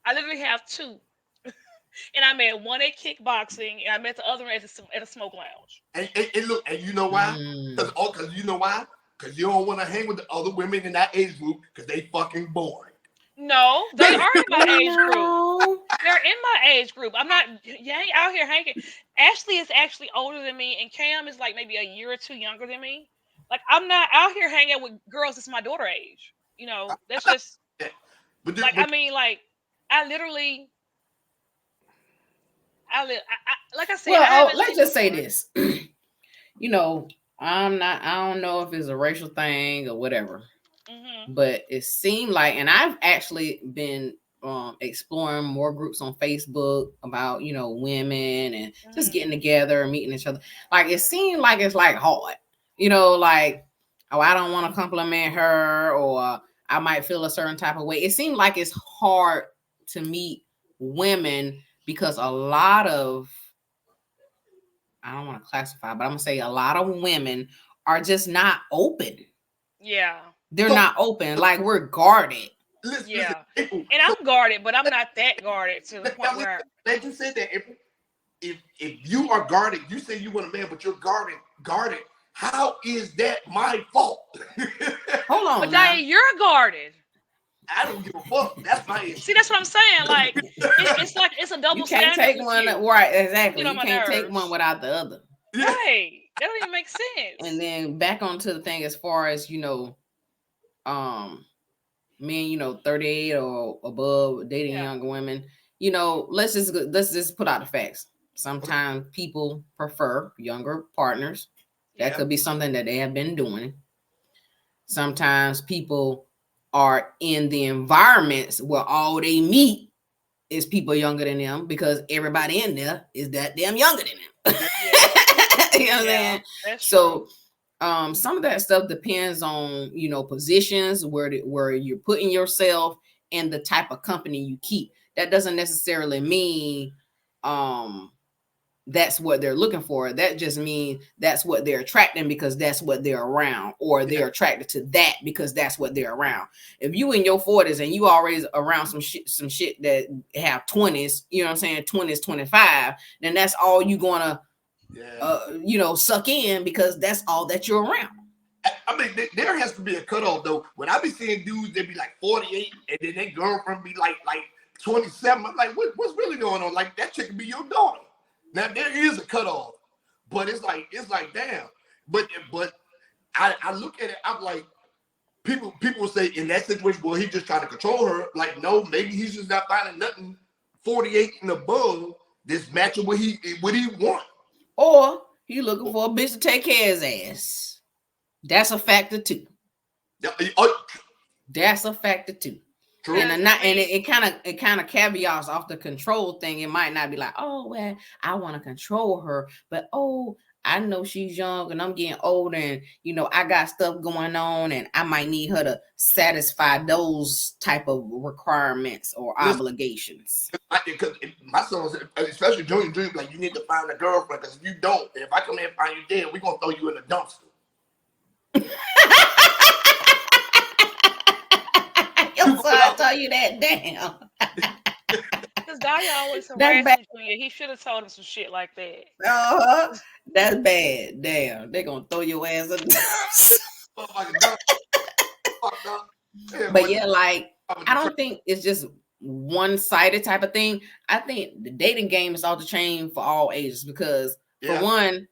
I literally have two, and I met one at kickboxing, and I met the other one at a smoke lounge. And look, and you know why? Mm. Because you know why? Because you don't want to hang with the other women in that age group because they fucking boring. No, they are in my age group. No. They're in my age group. I'm not out here hanging. Ashley is actually older than me, and Cam is like maybe a year or two younger than me. Like, I'm not out here hanging with girls that's my daughter age. You know, that's just like, I But mean, like, I literally, like I said, Well, I haven't let's seen it just say before. this. You know, I don't know if it's a racial thing or whatever, Hmm. but it seemed like, and I've actually been exploring more groups on Facebook about, women and just Hmm. getting together and meeting each other. Like, it seemed like it's like hard, like, oh, I don't want to compliment her, or I might feel a certain type of way. It seemed like it's hard to meet women because a lot of, I don't want to classify, but I'm gonna say a lot of women are just not open. Yeah, They're so not open. Like, we're guarded. listen, yeah. April. And So I'm guarded, but I'm not that guarded to the now point listen, where, glad you said that, April. If you are guarded, you say you want a man, but you're guarded. How is that my fault? Hold but on now. Diane, you're guarded. I don't give a fuck. That's my issue. See, that's what I'm saying. Like, it's like it's a You double can't standard take with one, you. right? You get Exactly. on You my can't take one nerves. without the other. Yeah. Right. That don't even make And sense. then back onto the thing as far as, um men, 38 or above dating Yeah. younger women, let's just put out the facts. Sometimes people prefer younger partners. That Yeah. could be something that they have been doing. Sometimes people are in the environments where all they meet is people younger than them because everybody in there is that damn younger than them. Yeah. You know what I'm Yeah. saying? That's true. So some of that stuff depends on, positions where you're putting yourself and the type of company you keep. That doesn't necessarily mean that's what they're looking for. That just means that's what they're attracting because that's what they're around, or Yeah. they're attracted to that because that's what they're around. If you in your 40s and you always around some shit that have 20s, you know what I'm saying, 20s, 25, then that's all you gonna Yeah. suck in because that's all that you're around. I mean, there has to be a cutoff though. When I be seeing dudes, they be like 48, and then their girlfriend be like 27. I'm like, what's really going on? Like that chick could be your daughter. Now there is a cutoff, but it's like damn. But I look at it, I'm like, people will say in that situation, well, he's just trying to control her. Like, no, maybe he's just not finding nothing 48 and above that's matching what he want. Or you looking for a bitch to take care of his ass. That's a factor too. That's a factor too. True. And it kind of caveats off the control thing. It might not be like, oh well, I want to control her, but I know she's young and I'm getting older, and I got stuff going on, and I might need her to satisfy those type of requirements or obligations. Because my son said, especially Junior Dream, like, you need to find a girlfriend, because if you don't, if I come here and find you dead, we're gonna throw you in the dumpster. Your son tell you that, damn. Because Daya always harassing Junior. He should have told him some shit like that. That's bad. Damn, they gonna throw your ass in the dumpster. But yeah, like, I don't think it's just one-sided type of thing. I think the dating game is off the chain for all ages, because for one,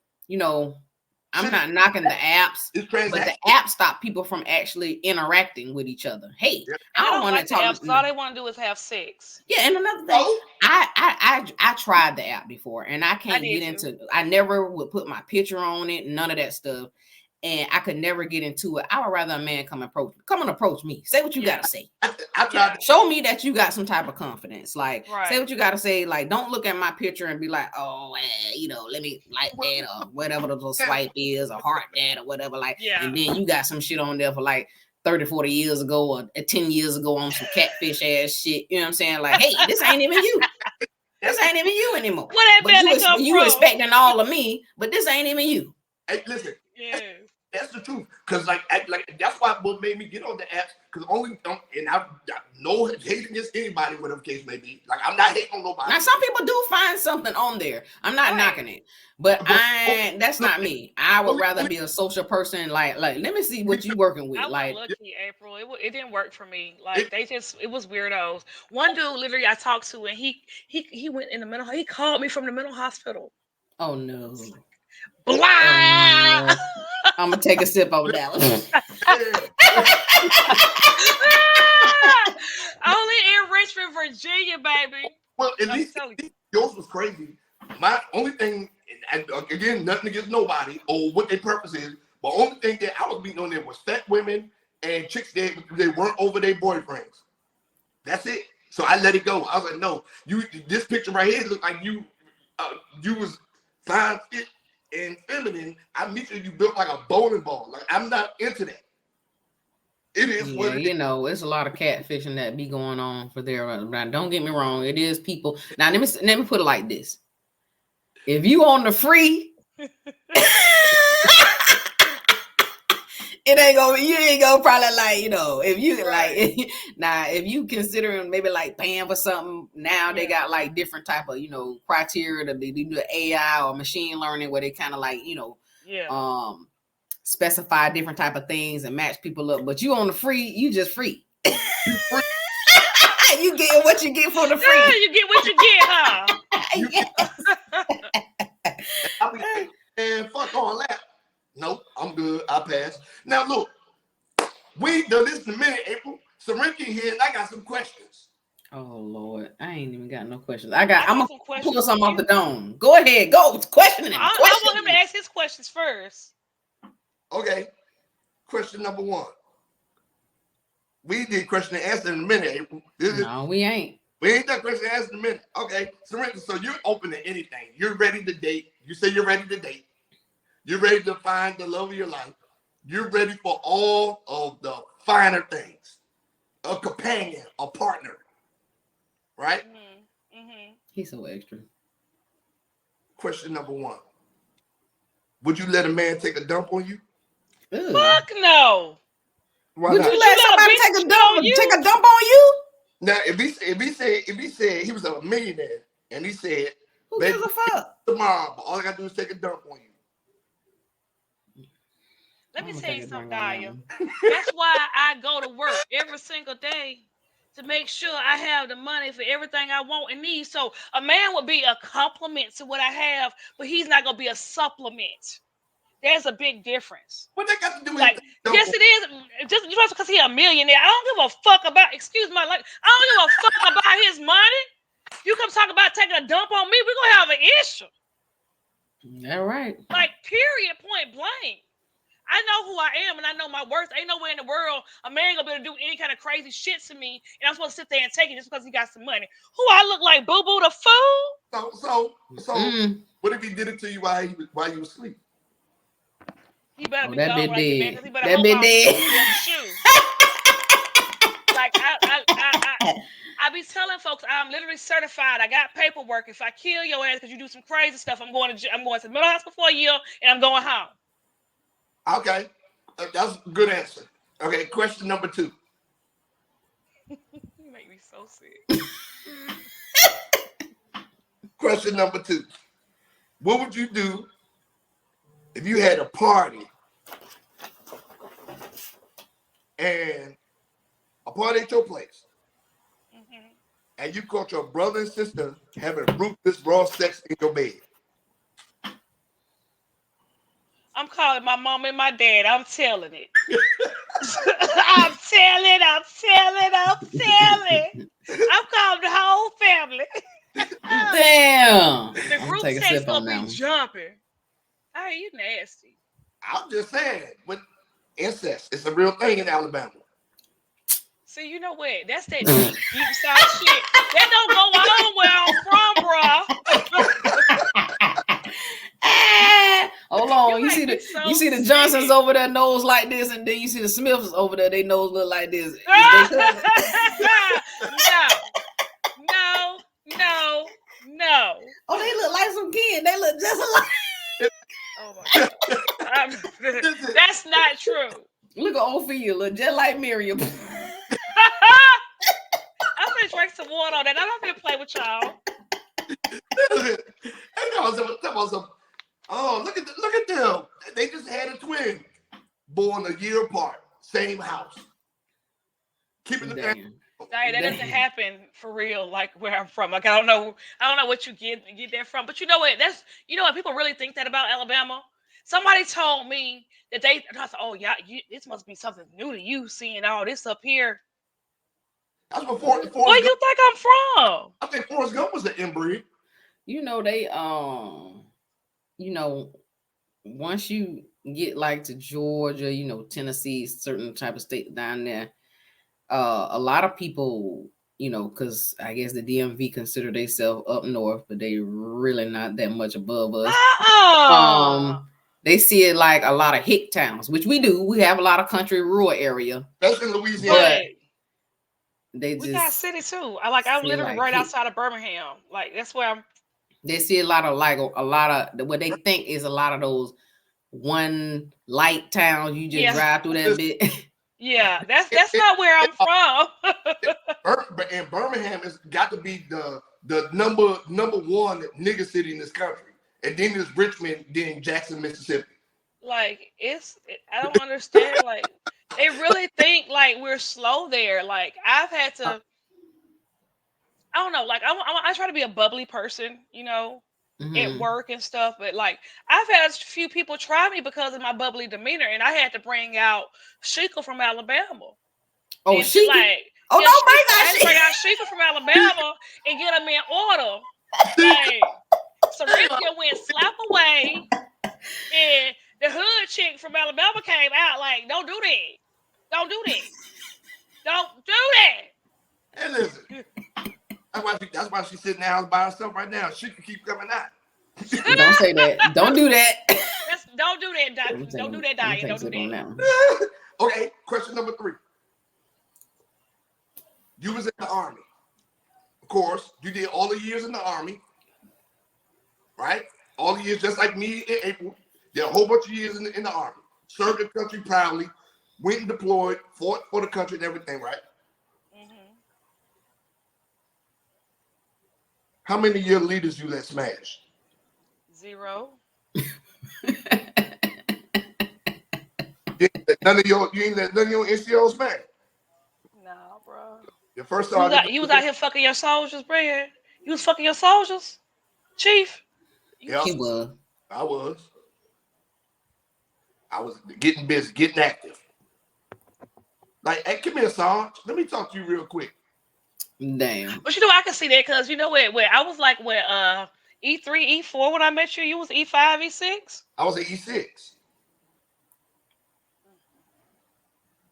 I'm not knocking the apps, but the apps stop people from actually interacting with each other. Hey, I don't want to talk. Apps, all they want to do is have sex. Yeah, and another thing, I tried the app before, and I can't get into. I never would put my picture on it, none of that stuff, and I could never get into it. I would rather a man come and approach me. Say what you gotta say. I tried. Show me that you got some type of confidence. Like, say what you gotta say. Like, don't look at my picture and be like, oh, let me like that, or whatever the little swipe is, or heart that, or whatever. Like, and then you got some shit on there for like 30, 40 years ago, or 10 years ago on some catfish ass shit. You know what I'm saying? Like, hey, this ain't even you. This ain't even you anymore. You expecting all of me, but this ain't even you. Hey, listen. Yeah. That's the truth, because like that's why what made me get on the apps, because and I no hating against anybody, whatever case may be. Like, I'm not hating on nobody. Now some people do find something on there. I'm not knocking it, but that's not me. I would rather be a social person. Like let me see what you working with. I was lucky, April. It didn't work for me. Like it was weirdos. One dude literally I talked to, and he went in the mental. He called me from the mental hospital. Oh no. Blah. Oh, no. I'm gonna take a sip of that one. Only in Richmond, Virginia, baby. Well, at least yours was crazy. My only thing, and again, nothing against nobody or what their purpose is, but only thing that I was meeting on there was fat women and chicks that they weren't over their boyfriends. That's it. So I let it go. I was like, no, this picture right here look like you was fine, fit, and feminine. I meet you built like a bowling ball. Like, I'm not into that. It is what it is. It's a lot of catfishing that be going on for there. Now, don't get me wrong, it is people. Now let me put it like this: if you on the free, you ain't gonna probably like, if you like now, if you considering maybe like paying for something, now they got like different type of criteria to do the AI or machine learning, where they kind of like specify different type of things and match people up. But you on the free, you just free. You get what you get for the free. Yeah, you get what you get, huh? I'll be like, man, fuck all that. Nope, I'm good. I pass. Now look, we ain't done this in a minute, April. Cyrenthia here, and I got some questions. Oh Lord, I ain't even got no questions. I'm gonna pull something off the dome. Go ahead, go questioning him. I want him to ask his questions first. Okay, question number 1. We did question and answer in a minute, April. No, we ain't. We ain't done question and answer in a minute. Okay, Cyrenthia, so you're open to anything. You're ready to date. You say you're ready to date. You're ready to find the love of your life. You're ready for all of the finer things. A companion, a partner. Right? Mm-hmm. Mm-hmm. He's so extra. Question number 1. Would you let a man take a dump on you? Ew. Fuck no. Why Would not? You let somebody take a dump on you? Now, if he said he was a millionaire and he said, who gives a fuck? Tomorrow, but all I gotta do is take a dump on you. Let I'm me gonna tell take you a something, drink on that Daya. one. That's why I go to work every single day to make sure I have the money for everything I want and need. So a man would be a compliment to what I have, but he's not gonna be a supplement. There's a big difference. What that got to do with Like, anything? yes, it is. Just because he's a millionaire, I don't give a fuck about. Excuse my language. I don't give a fuck about his money. You come talk about taking a dump on me, we're gonna have an issue. All right. Like, period, point blank. I know who I am and I know my worth. Ain't nowhere in the world a man gonna be able to do any kind of crazy shit to me, and I'm supposed to sit there and take it just because he got some money. Who I look like, Boo Boo the fool? So, what if he did it to you while you was asleep? He better Oh, be that gone bit when I get back, dead. because he better That hope bit I don't get dead. put me on the shoe. Like I be telling folks I'm literally certified. I got paperwork. If I kill your ass because you do some crazy stuff, I'm going to the mental hospital for a year and I'm going home. Okay, that's a good answer. Okay, question number 2. You make me so sick. Question number 2. What would you do if you had a party and a party at your place, and you caught your brother and sister having ruthless raw sex in your bed? I'm calling my mom and my dad. I'm telling it. I'm telling. I'm calling the whole family. Damn. The I'm gonna group take a text sip on gonna that be one. jumping. Hey, you nasty. I'm just saying, with incest, it's a real thing in Alabama. See, you know what? That's that deep south shit. That don't go on where I'm from, bruh. Hold on. You make me so see the sick. Johnsons over there nose like this, and then you see the Smiths over there, they nose look like this. Is they cousins? No. Oh, they look like some kids. They look just alike. Oh my god. That's not true. Look at Ophelia, look just like Miriam. I'm gonna drink some water on that. I don't gonna play with y'all. Oh, look at them. They just had a twin born a year apart, same house. Keeping the family. That doesn't happen for real, like where I'm from. Like I don't know what you get that from. But you know what? What people really think that about Alabama. Somebody told me that I thought, oh yeah, this must be something new to you, seeing all this up here. That's what Forrest Where Gump. you think I'm from? I think Forrest Gump was an inbreed. They once you get like to Georgia, Tennessee, certain type of state down there, a lot of people, because I guess the DMV consider themselves up north, but they really not that much above us. They see it like a lot of hick towns, which we do. We have a lot of country rural area. That's in Louisiana. We got city too. I'm literally right outside of Birmingham. Like that's where I'm. They see a lot of what they think is a lot of those one light towns. You just drive through that bit. Yeah, that's not where I'm from. And Birmingham has got to be the number one nigga city in this country, and then there's Richmond, then Jackson, Mississippi. Like I don't understand. Like they really think like we're slow there. Like I've had to. I don't know. Like I try to be a bubbly person, at work and stuff. But like I've had a few people try me because of my bubbly demeanor, and I had to bring out Sheikah from Alabama. Oh, Sheikah! Don't bring out Sheikah from Alabama and get them in order. Like Cyrenthia went slap away, and the hood chick from Alabama came out like, "Don't do that! Don't do that! Don't do that!" Hey, listen. That's why she's sitting in the house by herself right now. She can keep coming out. Don't say that. Don't do that. Don't do that, Diane. Don't do that, Diane. Don't do that. Okay, question number 3. You was in the Army. Of course, you did all the years in the Army. Right? All the years, just like me in April. Did a whole bunch of years in the Army. Served the country proudly. Went and deployed. Fought for the country and everything, right? How many of your leaders you let smash? 0. You ain't let none of your NCOs smash. Nah, bro. The first You was sergeant. out, you was out here fucking your soldiers, man. You was fucking your soldiers, Chief. You Yep, He was. I was. I was getting busy, getting active. Like, hey, come here, Sarge. Let me talk to you real quick. Damn. But you know, I can see that because you know where I was like where E3, E4 when I met you, you was E5, E6. I was at E6,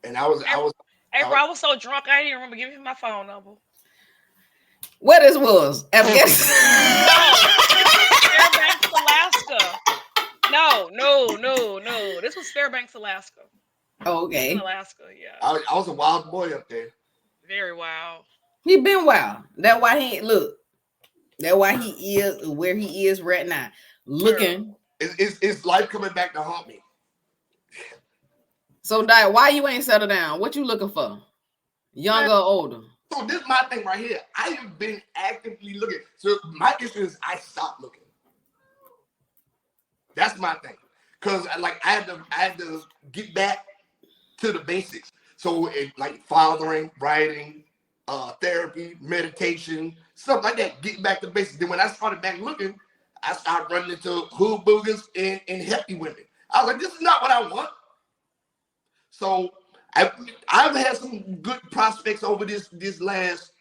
and I April, I was so drunk I didn't even remember giving him my phone number. What this was? Afghanistan. No, this was Fairbanks, Alaska. No. This was Fairbanks, Alaska. Oh, He was in okay. Alaska, yeah. I was a wild boy up there. Very wild. He been wild. That's why he look. That's why he is where he is right now. Looking. It's life coming back to haunt me. So, Di, why you ain't settled down? What you looking for? Younger or older? So this is my thing right here. I have been actively looking. So my issue is I stopped looking. That's my thing. Cause like I had to get back to the basics. So like fathering, writing, therapy, meditation, stuff like that. Getting back to the basics. Then when I started back looking, I started running into hood boogers and healthy women. I was like, this is not what I want. So I've had some good prospects over this last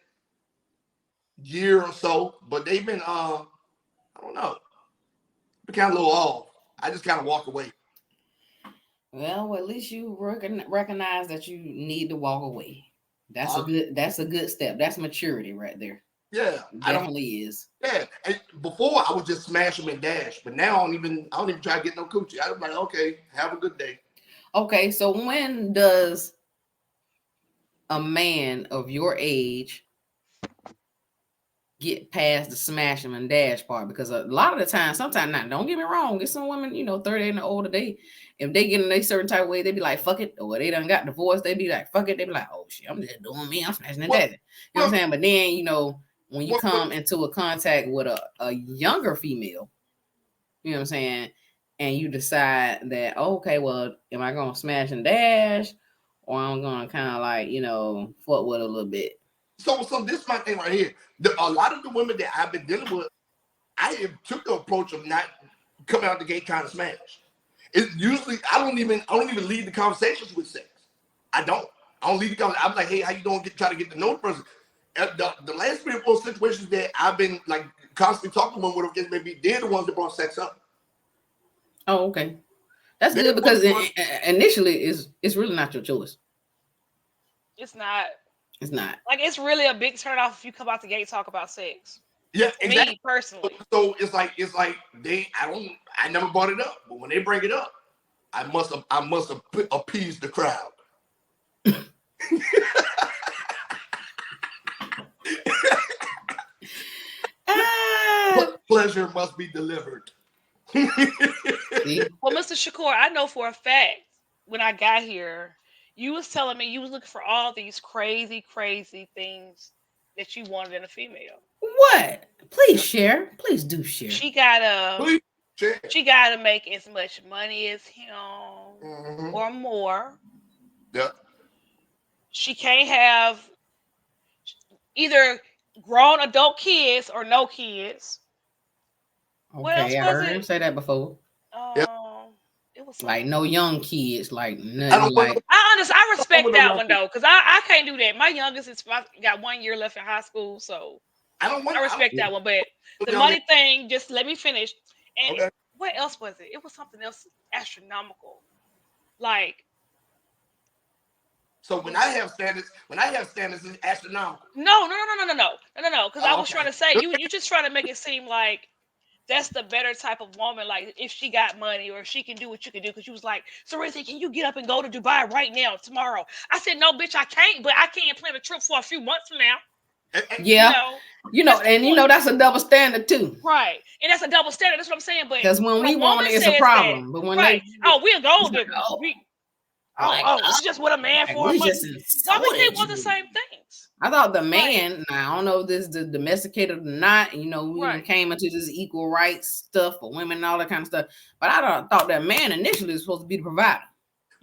year or so, but they've been I don't know, been kind of a little off. I just kind of walk away. Well, at least you recognize that you need to walk away. That's a good step. That's maturity right there. Yeah, Definitely is. Yeah, and before I would just smash them and dash, but now I don't even try to get no coochie. I'm like, okay, have a good day. Okay, so when does a man of your age get past the smash him and dash part? Because a lot of the time, sometimes not. Don't get me wrong. Get some women, 30 and older. If they get in a certain type of way, they be like, "Fuck it," or they done got divorced. They be like, "Fuck it." They be like, "Oh shit, I'm just doing me. I'm smashing and dashing." You know what I'm saying? But then, when you come into a contact with a younger female, you know what I'm saying, and you decide that, okay, well, am I gonna smash and dash, or I'm gonna kind of like, fuck with a little bit. So this is my thing right here. A lot of the women that I've been dealing with, I have took the approach of not coming out the gate kind of smash. It's usually I don't even lead the conversations with sex. I don't lead the conversation. I'm like, hey, how you doing? Try to get to know the person. The last 3 or 4 situations that I've been like constantly talking to women with, maybe they're the ones that brought sex up. Oh, okay, that's good because initially it's really not your choice. It's not. It's not. Like it's really a big turn off if you come out the gate and talk about sex. Yeah, exactly. Me personally. So it's like I never brought it up, but when they bring it up, I must have appeased the crowd. Pleasure must be delivered. Well, Mr. Shakur, I know for a fact when I got here, you was telling me you was looking for all these crazy things that you wanted in a female. What? Please share. Please do share. She gotta make as much money as him or more. Yeah. She can't have either grown adult kids or no kids. Okay, I heard him say that before. It was like no young kids, like nothing. I respect that one though, because I can't do that. My youngest is got 1 year left in high school, so I respect that one. But the money thing, just let me finish. And what else was it? It was something else astronomical. Like, so when I have standards, it's astronomical. No. Because I was trying to say you just trying to make it seem like that's the better type of woman. Like if she got money or if she can do what you can do. Because you was like, Cyrenthia, can you get up and go to Dubai right now, tomorrow? I said, no, bitch, I can't. But I can't plan a trip for a few months from now. Yeah. That's a double standard too. Right. And that's a double standard. That's what I'm saying. But because when we want it, it's a problem. But when we're gold diggers. It's just what a man for. Why we can't want the same things? I thought the man, now I don't know if this is the domesticated or not, we came into this equal rights stuff for women and all that kind of stuff. But I thought that man initially was supposed to be the provider.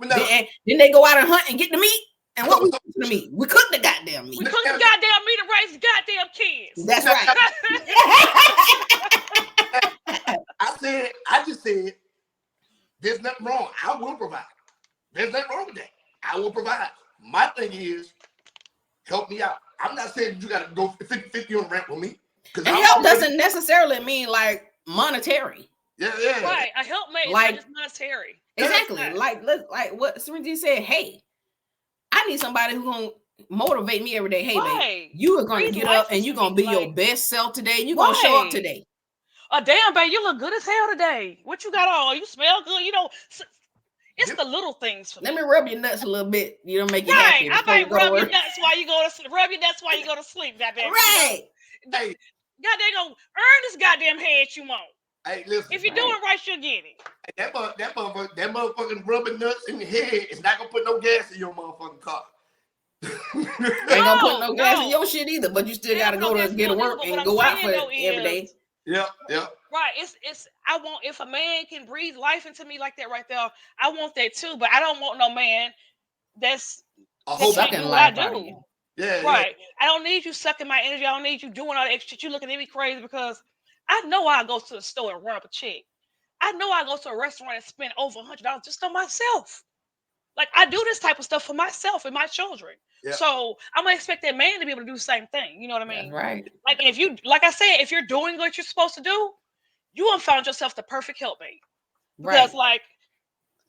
Then they go out and hunt and get the meat. And what we So- cook the meat? We cook the goddamn meat. We cook the goddamn meat and raise the goddamn kids. That's right. I just said, there's nothing wrong. I will provide. There's nothing wrong with that. I will provide. My thing is, help me out. I'm not saying you got to go 50-50 on rent with me. And help doesn't necessarily mean like monetary. Yeah. Right. A helpmate is Like- not just monetary. Exactly. Like what Cyrenthia said, hey, I need somebody who's gonna motivate me every day. Hey, babe, you are gonna get up and you're gonna be your best self today. You're gonna show up today. Damn, babe, you look good as hell today. What you got on? You smell good. You know, it's the little things for me. Let me rub your nuts a little bit. You don't make you Right. happy. I might rub your nuts while you go to sleep. Rub your nuts while you go to sleep. Goddamn. Right. Hey, goddamn, go earn this goddamn head you want. Hey, listen. If you're doing right, you'll get it. That motherfucking rubbing nuts in your head is not gonna put no gas in your motherfucking car. Ain't gonna put no gas in your shit either, but you still gotta go to get to work and go out for it every day. Yeah. Right. It's I want, if a man can breathe life into me like that right there, I want that too. But I don't want no man that's a whole sucking life I out do. of you. Yeah. Right. I don't need you sucking my energy. I don't need you doing all the extra shit. You looking at me crazy because I know I go to the store and run up a check. I know I go to a restaurant and spend over $100 just on myself. Like, I do this type of stuff for myself and my children. Yeah. So I'm gonna expect that man to be able to do the same thing. You know what I mean? That's right. Like, and if you, like I said, if you're doing what you're supposed to do, you have found yourself the perfect helpmate. Because like,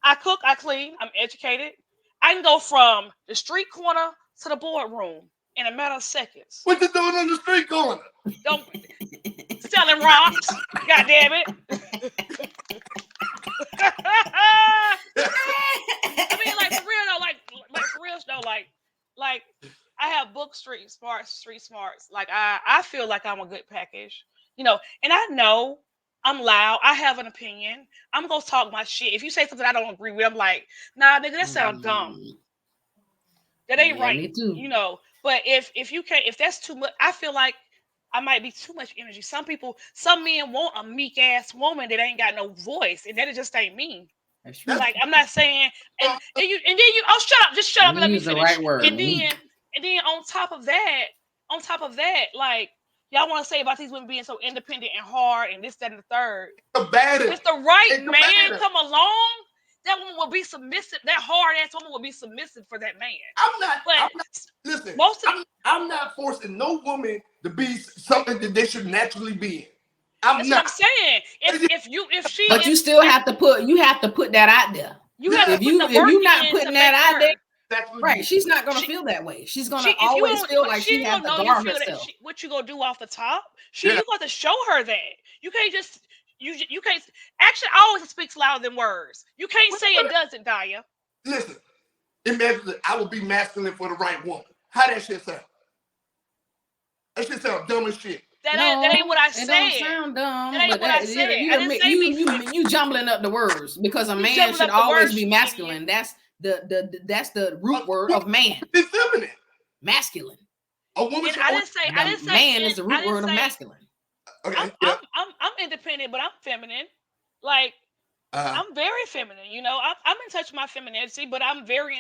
I cook, I clean, I'm educated. I can go from the street corner to the boardroom in a matter of seconds. What you doing on the street corner? Don't selling rocks. God damn it. I mean, like, for real though, like for real though, like I have book street smarts. Like I feel like I'm a good package, you know, and I know I'm loud. I have an opinion. I'm gonna talk my shit. If you say something I don't agree with, I'm like, nah, nigga, that sounds dumb. That ain't right. Me too. You know, but if you can't, if that's too much, I feel like I might be too much energy. Some men want a meek ass woman that ain't got no voice, and that just ain't me. Like, I'm not saying, and then you, oh, shut up, just shut up and let me finish. The right word. And then on top of that, like, y'all want to say about these women being so independent and hard and this, that, and the third. The baddest. If the right man come along, that woman will be submissive. That hard ass woman will be submissive for that man. Listen, I'm not forcing no woman to be something that they should naturally be. That's what I'm saying. But you still have to put that out there. If you're not putting that out there, right? She's not gonna feel that way. She's gonna always feel like she has to guard herself. What you gonna do off the top? You got to show her that. You can't just you can't. Action always speaks louder than words. You can't say it doesn't, Daya. Listen, imagine I would be masculine for the right woman. How that shit sound? That shit sound dumb as shit. That ain't what I said. It don't sound dumb. That ain't what I said. You jumbling up the words because a man should always be masculine. That's the root word of man. It's feminine. Masculine. A woman. I didn't say man is the root word of masculine. Okay. I'm independent, but I'm feminine. Like, I'm very feminine. You know, I'm in touch with my femininity, but I'm very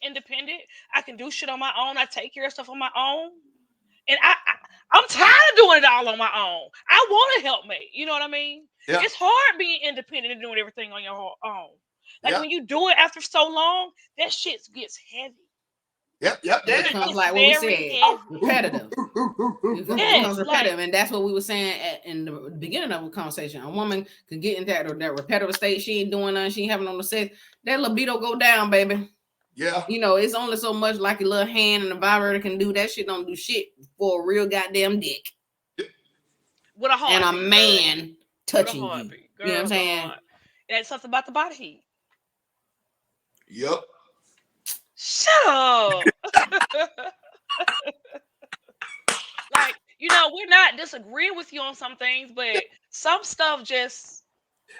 independent. I can do shit on my own. I take care of stuff on my own. And I'm tired of doing it all on my own. I want a helpmate. You know what I mean? Yeah. It's hard being independent and doing everything on your own. Like, when you do it after so long, that shit gets heavy. Yep. It becomes like what we said, repetitive. It becomes repetitive, and that's what we were saying in the beginning of the conversation. A woman could get into that repetitive state. She ain't doing nothing. She ain't having no sex. That libido go down, baby. Yeah. You know, it's only so much like a little hand and a vibrator can do. That shit don't do shit for a real goddamn dick. With a heart. And a man touching you. You know what I'm saying? That's something about the body heat. Yep. Shut up. Like, you know, we're not disagreeing with you on some things, but some stuff just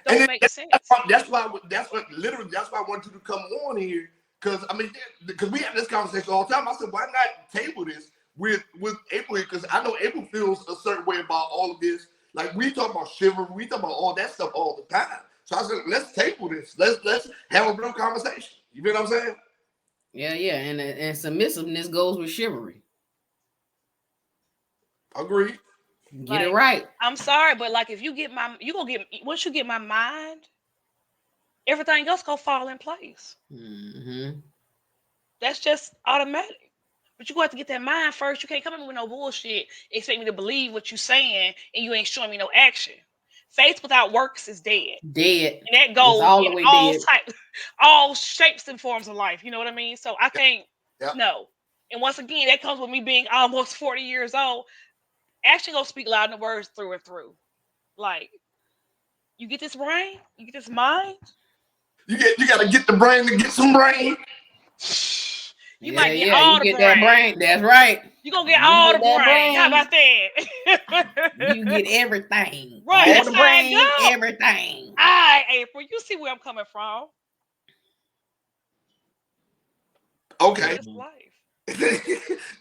don't make sense. That's why I want you to come on here. Because we have this conversation all the time. I said, why not table this with April? Because I know April feels a certain way about all of this. Like, we talk about chivalry, we talk about all that stuff all the time. So I said, let's table this. Let's have a real conversation. You feel what I'm saying? Yeah, and submissiveness goes with chivalry. Agree. Get it Like, right. I'm sorry, but like if you gonna get once you get my mind, everything else gonna fall in place. Mm-hmm. That's just automatic. But you gonna have to get that mind first. You can't come in with no bullshit. Expect me to believe what you saying and you ain't showing me no action. Faith without works is dead. Dead. And that It's goes all in the way all dead. types, all shapes and forms of life. You know what I mean? So I can't Yeah. no. And once again, that comes with me being almost 40 years old. Action gonna speak louder than words through and through. Like, you get this brain, you get this mind. You gotta get the brain to get some brain. You Yeah, might get yeah. all You the get that brain. brain. That's right. You gonna get You all get the that brain. How brain. about that? You get everything. Right, All that's the how I brain, go. everything. All right, April, you see where I'm coming from. That's Okay. just life.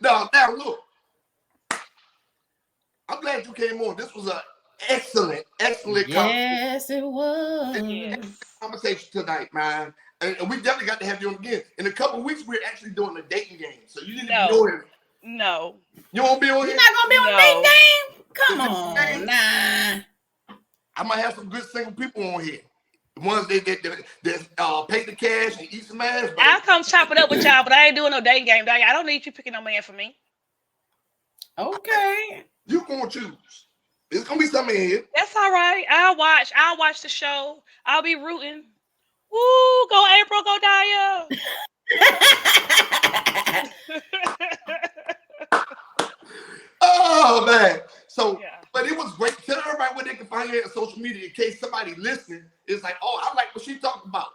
Now look. I'm glad you came on. This was an excellent Yes, it was. Yes. conversation tonight, man. And we definitely got to have you on again. In a couple of weeks, we're actually doing a dating game. So you need to be No. on here. No. You won't be on You're here? not gonna be on No. date game? Come The on, game? nah. I might have some good single people on here. The ones that pay the cash and eat some ass. I'll But come chop it up with y'all, but I ain't doing no dating game. I don't need you picking no man for me. Okay. you going to choose. There's going to be something in here. That's all right. I'll watch the show. I'll be rooting. Woo, go April, go Daya. Oh, man. So, Yeah. but it was great. Tell everybody where they can find you on social media in case somebody listening is like, oh, I like what she talking about.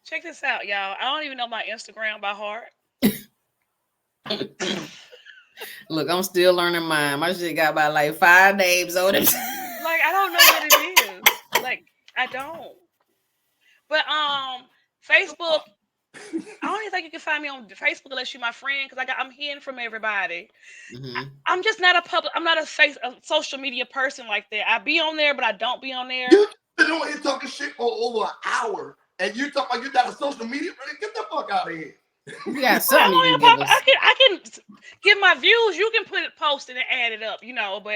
Check this out, y'all. I don't even know my Instagram by heart. Look, I'm still learning mine. My shit got about like 5 names on it. Like, I don't know what it is. Like, I don't. But Facebook, I don't even think you can find me on Facebook unless you're my friend because I'm hearing from everybody. Mm-hmm. I'm just not I'm not a social media person like that. I be on there, but I don't be on there. You've been on here talking shit for over an hour, and you talk like you got a social media. Get the fuck out of here. You got something you can give us. I can give my views. You can put it, post it, and add it up, but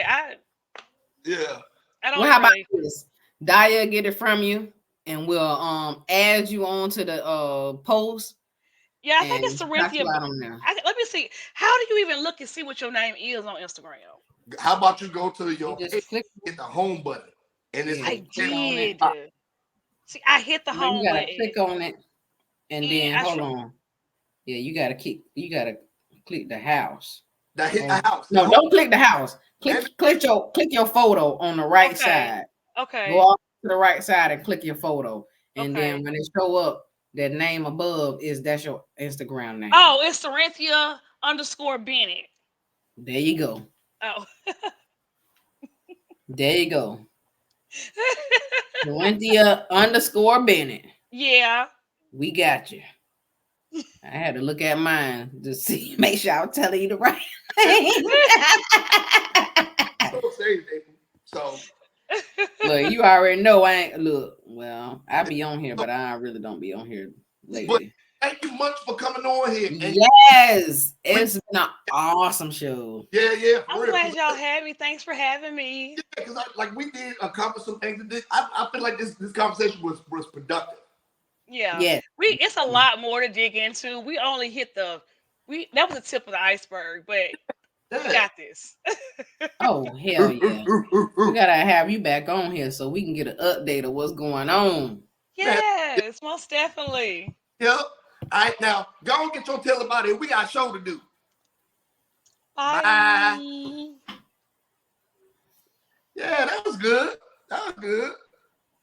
Yeah. I don't Well, how about really. this? Daya get it from you, and we'll add you on to the post. Yeah, I think And it's shout Cyrenthia. you out on there. Let me see. How do you even look and see what your name is on Instagram? How about you go to You your page, just click. hit the home button, and it's Yeah, I you click on it. did. See, I hit the No, you home gotta button, click on it, and and then hold on. Yeah, you gotta click the house. that hit Oh, the house. no, don't click the house. And Click your photo on the right okay, side. Go okay, off to the right side and click your photo. And then okay. when it show up, that name above that's your Instagram name. Oh, it's Cyrenthia_Bennett. There you go. Oh, There you go. Cyrenthia_Bennett. yeah. We got you. I had to look at mine to see, make sure I was telling you the right thing. so Look, you already know I ain't look. Well, I be on here, but I really don't be on here lately. thank you much for coming on here. And Yes, it's been an awesome show. yeah, for I'm real. glad y'all had me. Thanks for having me. Because we did accomplish some things. I feel like this conversation was productive. Yeah, Yeah. it's a lot more to dig into. We only hit that was the tip of the iceberg, but we Yeah. got this. Oh hell yeah. We gotta have you back on here so we can get an update of what's going on. Yes, most definitely. Yep. All right, now go and get your tell about it. We got a show to do. Bye. Bye. Yeah, that was good. That was good.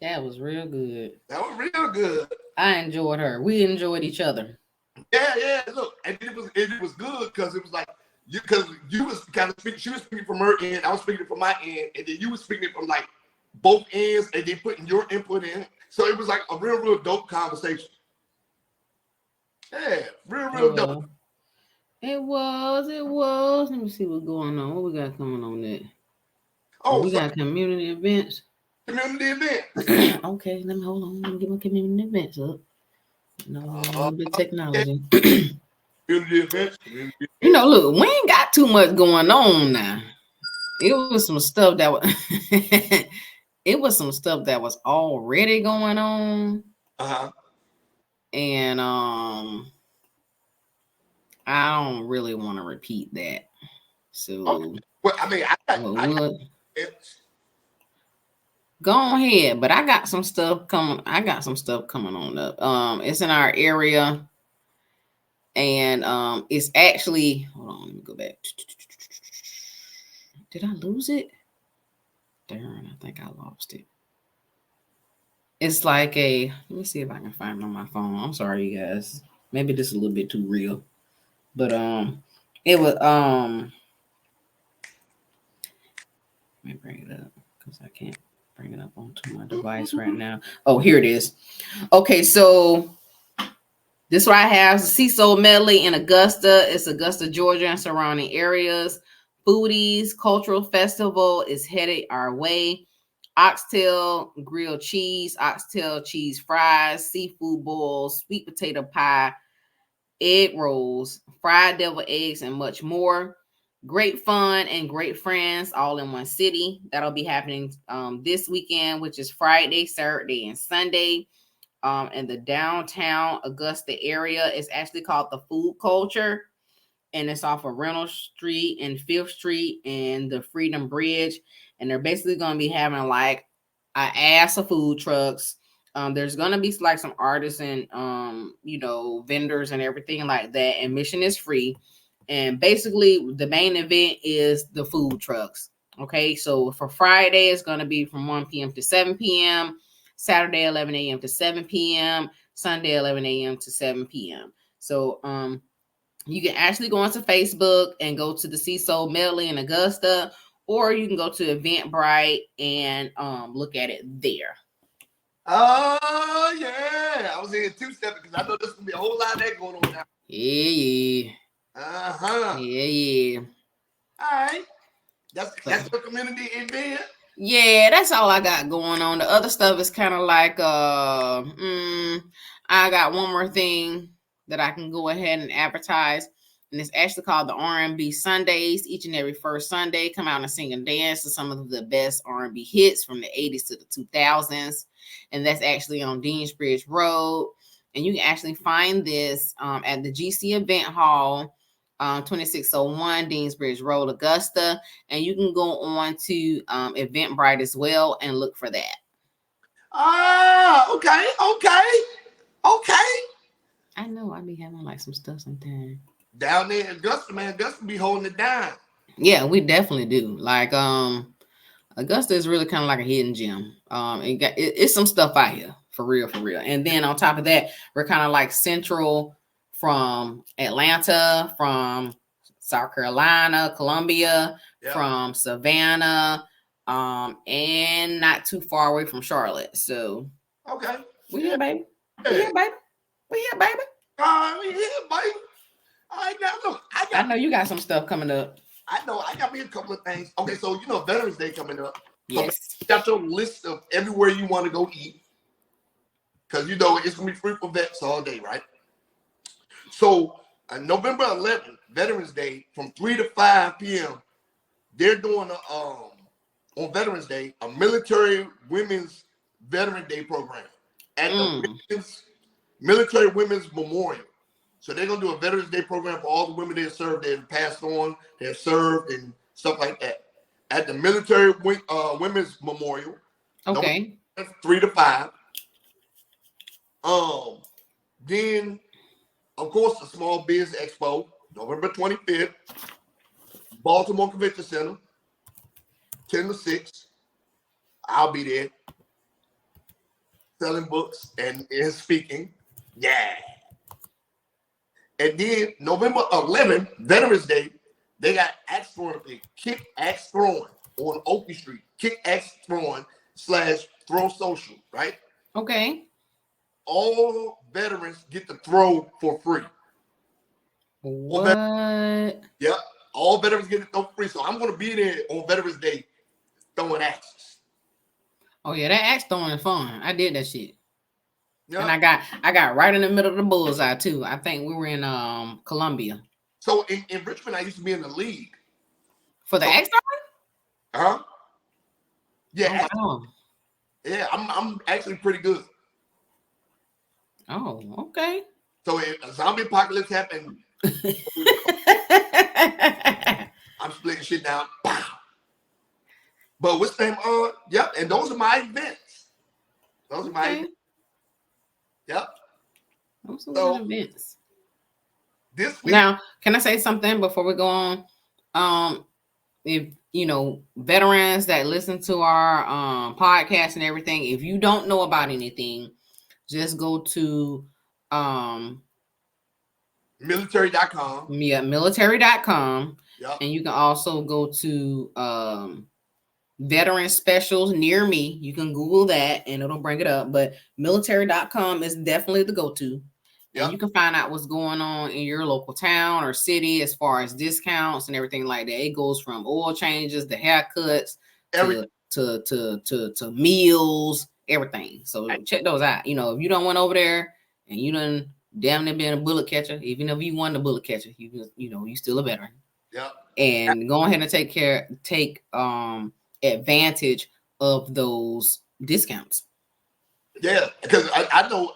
That was real good. That was real good. I enjoyed her. We enjoyed each other. Yeah. Look, and it was good because it was like you was kind of speaking. She was speaking from her end. I was speaking from my end, and then you was speaking from like both ends, and then putting your input in. So it was like a real dope conversation. Yeah, real dope. It was. Let me see what's going on. What we got coming on there? We got community events. Community events. Okay, let me hold on. Let me get my community events up. No, Uh, the yeah, technology. community events, community You know, events. look, we ain't got too much going on now. It was some stuff that was it was some stuff that was already going on. Uh-huh. And I don't really want to repeat that. Okay. So Well, I mean, well, I got we'll events. go ahead. But I got some stuff coming. I got some stuff coming on up. It's in our area. And it's actually, hold on, let me go back. Did I lose it? Darn, I think I lost it. It's like a, let me see if I can find it on my phone. I'm sorry, you guys. Maybe this is a little bit too real. But it was let me bring it up because I can't bring it up onto my device right now. Oh, here it is. Okay, so this is what I have. Seesaw Medley in Augusta. It's Augusta, Georgia, and surrounding areas. Foodies Cultural Festival is headed our way. Oxtail grilled cheese, oxtail cheese fries, seafood bowls, sweet potato pie, egg rolls, fried devil eggs, and much more. Great fun and great friends all in one city. That'll be happening this weekend, which is Friday, Saturday, and Sunday. In the downtown Augusta area. It's actually called the Food Culture, and it's off of Reynolds Street and Fifth Street and the Freedom Bridge. And they're basically going to be having like an ass of food trucks. There's going to be like some artists and vendors and everything like that. Admission is free. And basically, the main event is the food trucks. Okay, so for Friday, it's going to be from 1 p.m. to 7 p.m. Saturday, 11 a.m. to 7 p.m. Sunday, 11 a.m. to 7 p.m. So you can actually go onto Facebook and go to the Seesaw Medley in Augusta, or you can go to Eventbrite and look at it there. Oh, yeah. I was in two-step because I know there's going to be a whole lot of that going on now. Yeah. Uh-huh. Yeah. All right. That's the community event. Yeah, that's all I got going on. The other stuff is kind of like I got one more thing that I can go ahead and advertise, and it's actually called the R&B Sundays. Each and every first Sunday, come out and sing and dance to some of the best R&B hits from the 80s to the 2000s, and that's actually on Deansbridge Road. And you can actually find this at the GC Event Hall, 2601 Deansbridge Road, Augusta. And you can go on to Eventbrite as well and look for that. Ah, okay. I know I be having like some stuff sometimes. Down there in Augusta, man, Augusta be holding it down. Yeah, we definitely do. Like Augusta is really kind of like a hidden gem. It's some stuff out here for real. And then on top of that, we're kind of like central from Atlanta, from South Carolina, Columbia, from Savannah, and not too far away from Charlotte. So okay, we here, baby. We here, baby. We here, baby. We here, baby. All right, now look, I know you got some stuff coming up. I know I got me a couple of things. Okay, so you know Veterans Day coming up. Yes. So got your list of everywhere you want to go eat. Because you know it's gonna be free for vets all day, right? So November 11th, Veterans Day, from 3 to 5 p.m., they're doing on Veterans Day a military women's Veteran Day program at the Military Women's Memorial. So they're gonna do a Veterans Day program for all the women that served, that passed on, that served, and stuff like that at the Military Women's Memorial. Okay. 3 to 5. Then of course the Small Biz Expo, November 25th, Baltimore Convention Center, 10 to 6. I'll be there selling books and speaking. Yeah. And then November 11th, Veterans Day, they got axe throwing, kick axe throwing on Oakley Street. Kick axe throwing / throw social, right? Okay. All veterans get to throw for free. What? Yep. All veterans get to throw for free. So I'm going to be there on Veterans Day throwing axes. Oh, yeah, that axe throwing is fun. I did that shit. Yeah. And I got right in the middle of the bullseye too. I think we were in Columbia So in Richmond, I used to be in the league. for the So, extra. huh? Yeah, Oh wow. yeah. I'm actually pretty good. Oh, okay. So if a zombie apocalypse happened, I'm splitting shit down. Pow. But what's the name? Yep. And those are my events. Those are my Okay. events. Yep. Those some So good events. this week, Now, can I say something before we go on? If you know veterans that listen to our podcast and everything, if you don't know about anything, just go to military.com. military.com, Yep. and you can also go to veteran specials near me. You can Google that and it'll bring it up. But military.com is definitely the go-to. And Yep. you can find out what's going on in your local town or city as far as discounts and everything like that. It goes from oil changes, the haircuts, to meals, everything. So check those out. You know, if you don't went over there and you done damn near been a bullet catcher, even if you won the bullet catcher, you know, you still a veteran. Yep. And go ahead and take advantage of those discounts. Yeah, because I know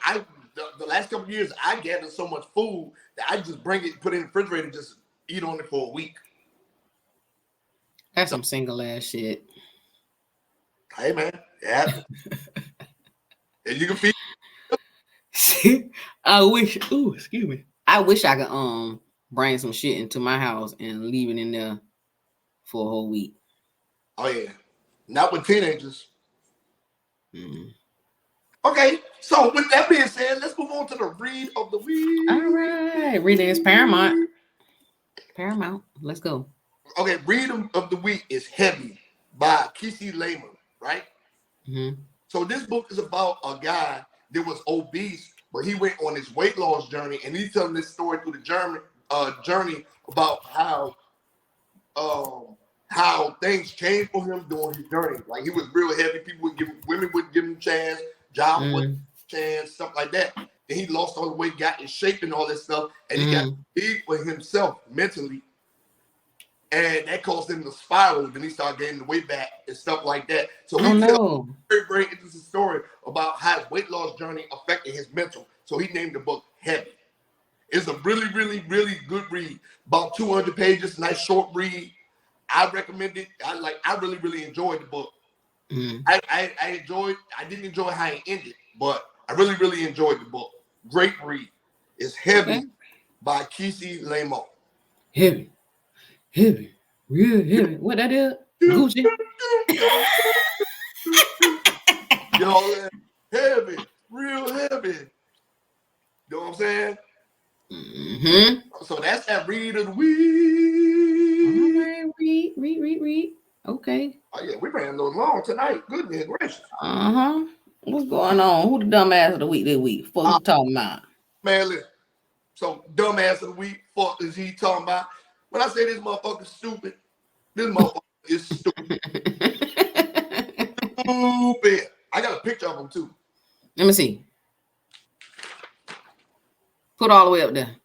the last couple of years I gathered so much food that I just bring it, put it in the refrigerator, and just eat on it for a week. That's some single ass shit. Hey man, yeah. And you can feed. I wish. Ooh, excuse me. I wish I could bring some shit into my house and leave it in there for a whole week. Oh yeah, not with teenagers. Mm. Okay, so with that being said, let's move on to the read of the week. All right, reading is paramount. Paramount. Let's go. Okay, read of the week is Heavy by Kiese Laymon, right? Mm-hmm. So this book is about a guy that was obese, but he went on his weight loss journey, and he's telling this story through the journey about how things changed for him during his journey. Like he was real heavy. Women wouldn't give him a chance, jobs wouldn't give him a chance, stuff like that. And he lost all the weight, got in shape and all that stuff, and he got big for himself mentally. And that caused him to spiral. Then he started getting the weight back and stuff like that. So he tells a very, very interesting story about how his weight loss journey affected his mental. So he named the book Heavy. It's a really, really, really good read. About 200 pages, nice short read. I recommend it. I really, really enjoyed the book. I didn't enjoy how it ended, but I really, really enjoyed the book. Great read. It's Heavy by Kiese Laymon. Heavy. Heavy, real heavy. What that is? Gucci. Y'all heavy, real heavy. You know what I'm saying? Mm-hmm. So that's that read of the week. All right, read. Okay. Oh yeah, we ran a little long tonight. Goodness gracious. Uh-huh. What's going on? Who the dumbass of the week this week? What you talking about? Man, listen. So dumbass of the week, fuck is he talking about? When I say this motherfucker stupid, this motherfucker is stupid. Stupid. I got a picture of him too. Let me see. Put all the way up there.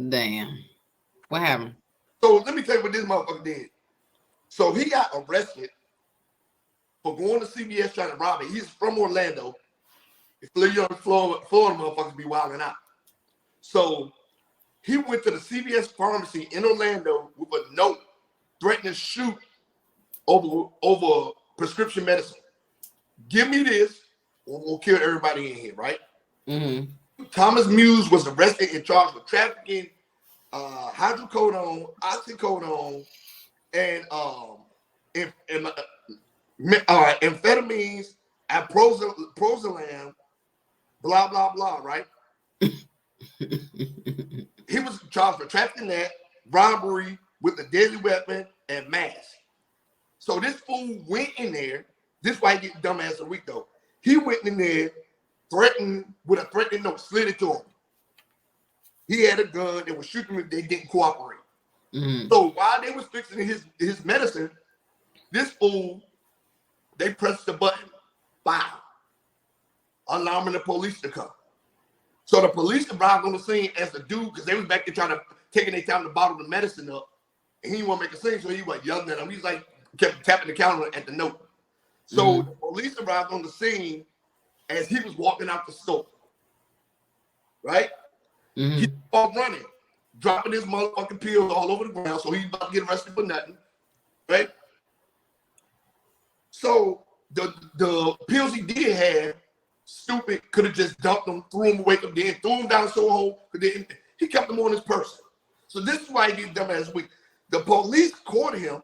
Damn. What happened? So let me tell you what this motherfucker did. So he got arrested for going to CVS trying to rob it. He's from Orlando. Florida motherfuckers be wilding out. So he went to the CVS pharmacy in Orlando with a note threatening to shoot over prescription medicine. Give me this, or we'll kill everybody in here, right? Mm-hmm. Thomas Mues was arrested and charged with trafficking hydrocodone, oxycodone, and amphetamines, and prozalam, blah, blah, blah, right? He was charged for trafficking that, robbery with a deadly weapon, and mask. So this fool went in there. This is why he get dumbass of the week, though. He went in there, threatened with a threatening note, slid it to him. He had a gun and was shooting him if they didn't cooperate. Mm-hmm. So while they was fixing his medicine, this fool, they pressed the button. Bow. alarming the police to come. So the police arrived on the scene as the dude, because they was back there trying to taking their time to bottle the medicine up. And he didn't want to make a scene, so he was yelling at him. He's like, kept tapping the counter at the note. So the police arrived on the scene as he was walking out the store. Right? He was running, dropping his motherfucking pills all over the ground, so he's about to get arrested for nothing. Right? So the pills he did have, stupid, could have just dumped them, threw them away, then threw them down so hole, he kept them on his person. So this is why he did dumbass week. The police caught him,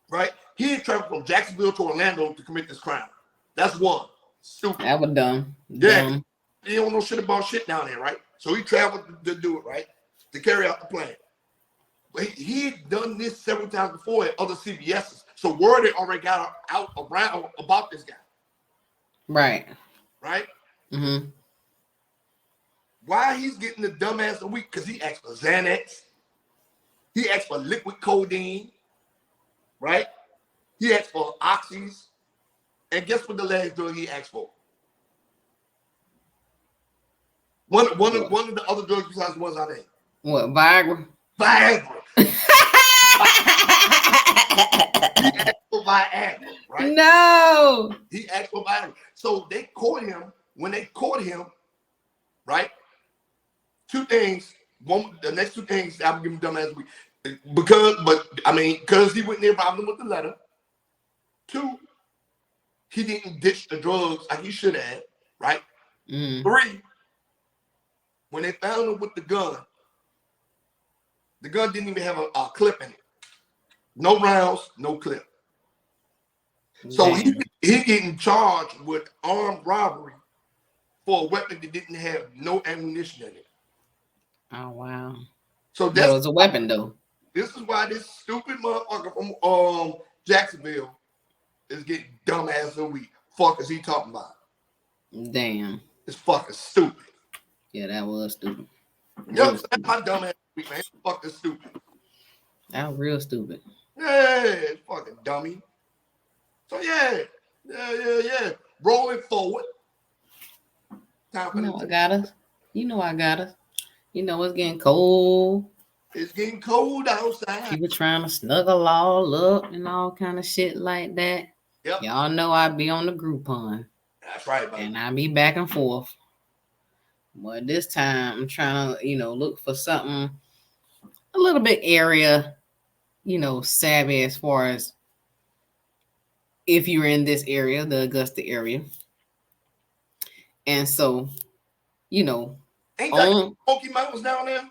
right? He had traveled from Jacksonville to Orlando to commit this crime. That's one. Stupid. That was dumb. Yeah. Dumb. He don't know shit about shit down there, right? So he traveled to do it, right? To carry out the plan. But he had done this several times before at other CBSs. So word had already got out around about this guy. Right. Right? Why he's getting the dumbass of the week? Because he asked for Xanax. He asked for liquid codeine. Right? He asked for oxys. And guess what the last drug he asked for? One of the other drugs besides the ones I named. What, Viagra? Viagra. He asked for Viagra, right? No. He asked for Viagra. So they caught him. When they caught him, right? Two things. One, the next two things I'm giving dumbass week. Because he went there robbing him with the letter. Two, he didn't ditch the drugs like he should have, right? Three, when they found him with the gun didn't even have a clip in it. No rounds, no clip. So he getting charged with armed robbery for a weapon that didn't have no ammunition in it. Oh, wow. So that was a weapon, though. This is why this stupid motherfucker from Jacksonville is getting dumbass a week. Fuck is he talking about? Damn. It's fucking stupid. Yeah, that was stupid. Yo, that's my dumbass week, man. It's fucking stupid. That was real stupid. Yeah, it's fucking dummy. So yeah. Rolling forward. Time for I got us. You know I got us. You know it's getting cold. It's getting cold outside. People trying to snuggle all up and all kind of shit like that. Yep. Y'all know I be on the Groupon. That's right, buddy. And I be back and forth. But this time I'm trying to, look for something a little bit area, savvy as far as if you're in this area, the Augusta area. And so, ain't that Smoky Mountains down there?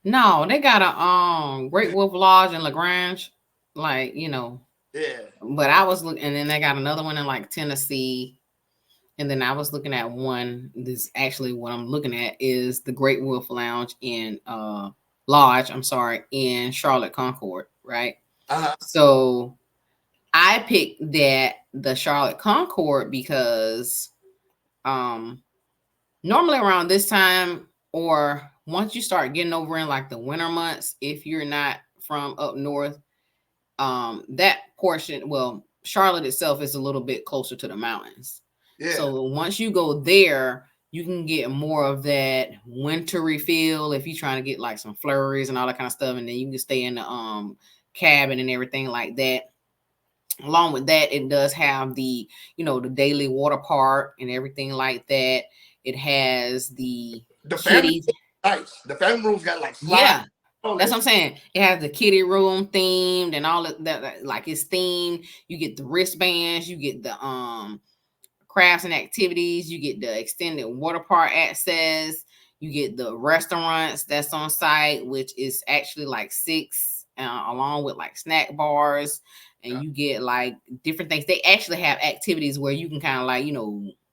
No, they got a Great Wolf Lodge in LaGrange, Yeah. But I was looking, and then they got another one in Tennessee. And then I was looking at one. This actually what I'm looking at is the Great Wolf Lounge in in Charlotte Concord, right? So I picked the Charlotte Concord because normally around this time, or once you start getting over in the winter months, if you're not from up north, that portion, Charlotte itself is a little bit closer to the mountains. Yeah. So once you go there, you can get more of that wintry feel if you're trying to get some flurries and all that kind of stuff. And then you can stay in the cabin and everything like that. Along with that, it does have the, the daily water park and everything like that. It has the kitty. Nice. The family room's got slides. Yeah. That's what I'm saying. It has the kitty room themed and all of that, it's themed. You get the wristbands, you get the crafts and activities, you get the extended water park access, you get the restaurants that's on site, which is actually 6, along with snack bars, and you get different things. They actually have activities where you can kind of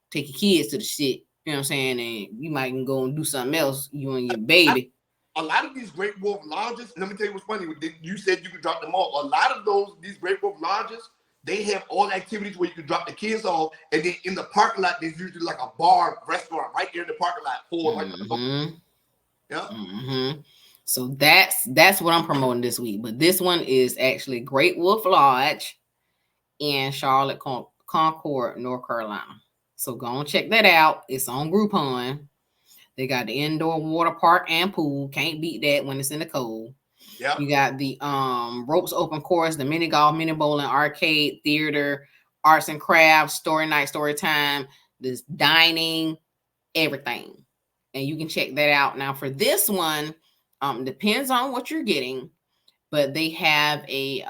take your kids to the shit. You know what I'm saying? And you might can go and do something else, you and your baby. A lot of these Great Wolf Lodges, let me tell you what's funny. You said you could drop them off. A lot of these Great Wolf Lodges, they have all activities where you can drop the kids off. And then in the parking lot, there's usually a bar, restaurant right there in the parking lot for So that's what I'm promoting this week. But this one is actually Great Wolf Lodge in Charlotte, Concord, North Carolina. So go and check that out. It's on Groupon. They got the indoor water park and pool. Can't beat that when it's in the cold. Yep. You got the ropes open course, the mini golf, mini bowling, arcade, theater, arts and crafts, story night, story time, this dining, everything. And you can check that out. Now for this one, depends on what you're getting, but they have a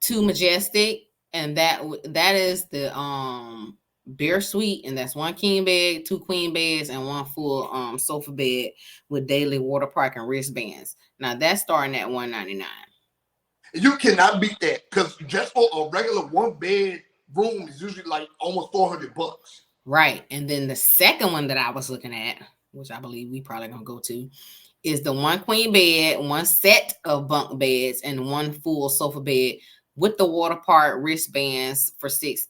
two majestic, and that is the bear suite, and that's one king bed, two queen beds, and one full sofa bed with daily water park and wristbands. Now that's starting at $199. You cannot beat that because just for a regular one bed room is usually like almost $400. Right. And then the second one that I was looking at, which I believe we probably gonna go to, is the one queen bed, one set of bunk beds, and one full sofa bed with the water park wristbands for $6.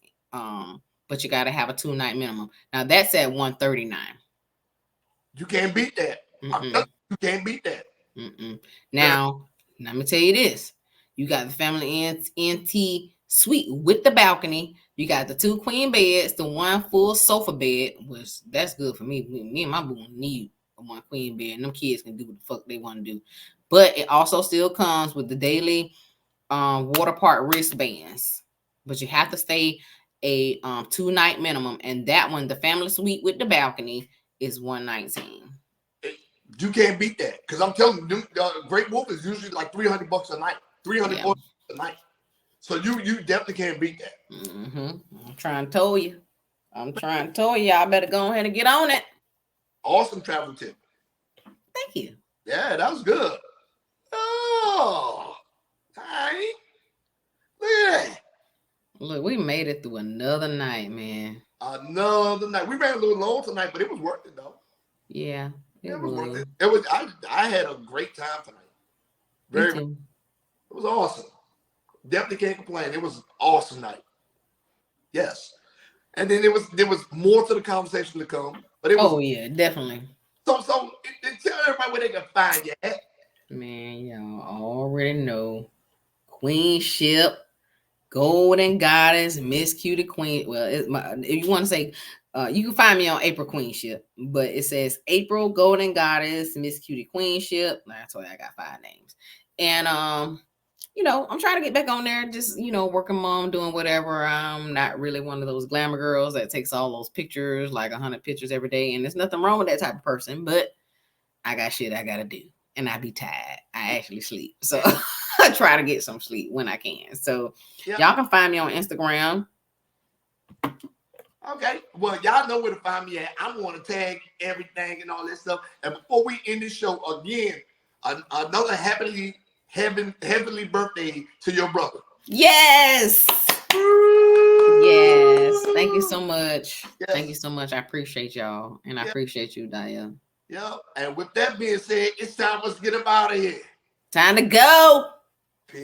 But you got to have a 2-night minimum. Now that's at $139. You can't beat that. You can't beat that. Now, let me tell you this. You got the family NT suite with the balcony. You got the 2 queen beds, the one full sofa bed, which that's good for me. Me and my boo need a 1 queen bed, and them kids can do what the fuck they want to do. But it also still comes with the daily water park wristbands. But you have to stay a 2-night minimum, and that one, the family suite with the balcony, is $119. You can't beat that because I'm telling you, Great Wolf is usually like $300 a night, $300 a night. So you definitely can't beat that. I'm trying to tell you. Y'all better go ahead and get on it. Awesome travel tip. Thank you. Yeah, that was good. Oh, hi. Look at that. Look, we made it through another night, man. Another night. We ran a little long tonight, but it was worth it though. Yeah, it was worth it. It was. I had a great time tonight. Very. It was awesome. Definitely can't complain. It was an awesome night. Yes, and then there was more to the conversation to come. But it was. Oh yeah, definitely. So tell everybody where they can find you at. Man, y'all already know. Queenship, Golden Goddess, Miss Cutie Queen. Well, if you want to say, you can find me on April Queenship, but it says April Golden Goddess, Miss Cutie Queenship. That's why I got 5 names. And I'm trying to get back on there, just working mom, doing whatever. I'm not really one of those glamour girls that takes all those pictures, like 100 pictures every day. And there's nothing wrong with that type of person, but I got shit I gotta do. And I be tired. I actually sleep. So I try to get some sleep when I can. So y'all can find me on Instagram. Okay. Well, y'all know where to find me at. I'm going to tag everything and all that stuff. And before we end this show, again, another heavenly birthday to your brother. Yes. Yes. Thank you so much. Yes. Thank you so much. I appreciate y'all. And I appreciate you, Daya. Yeah, and with that being said, it's time for us to get up out of here. Time to go. Peace.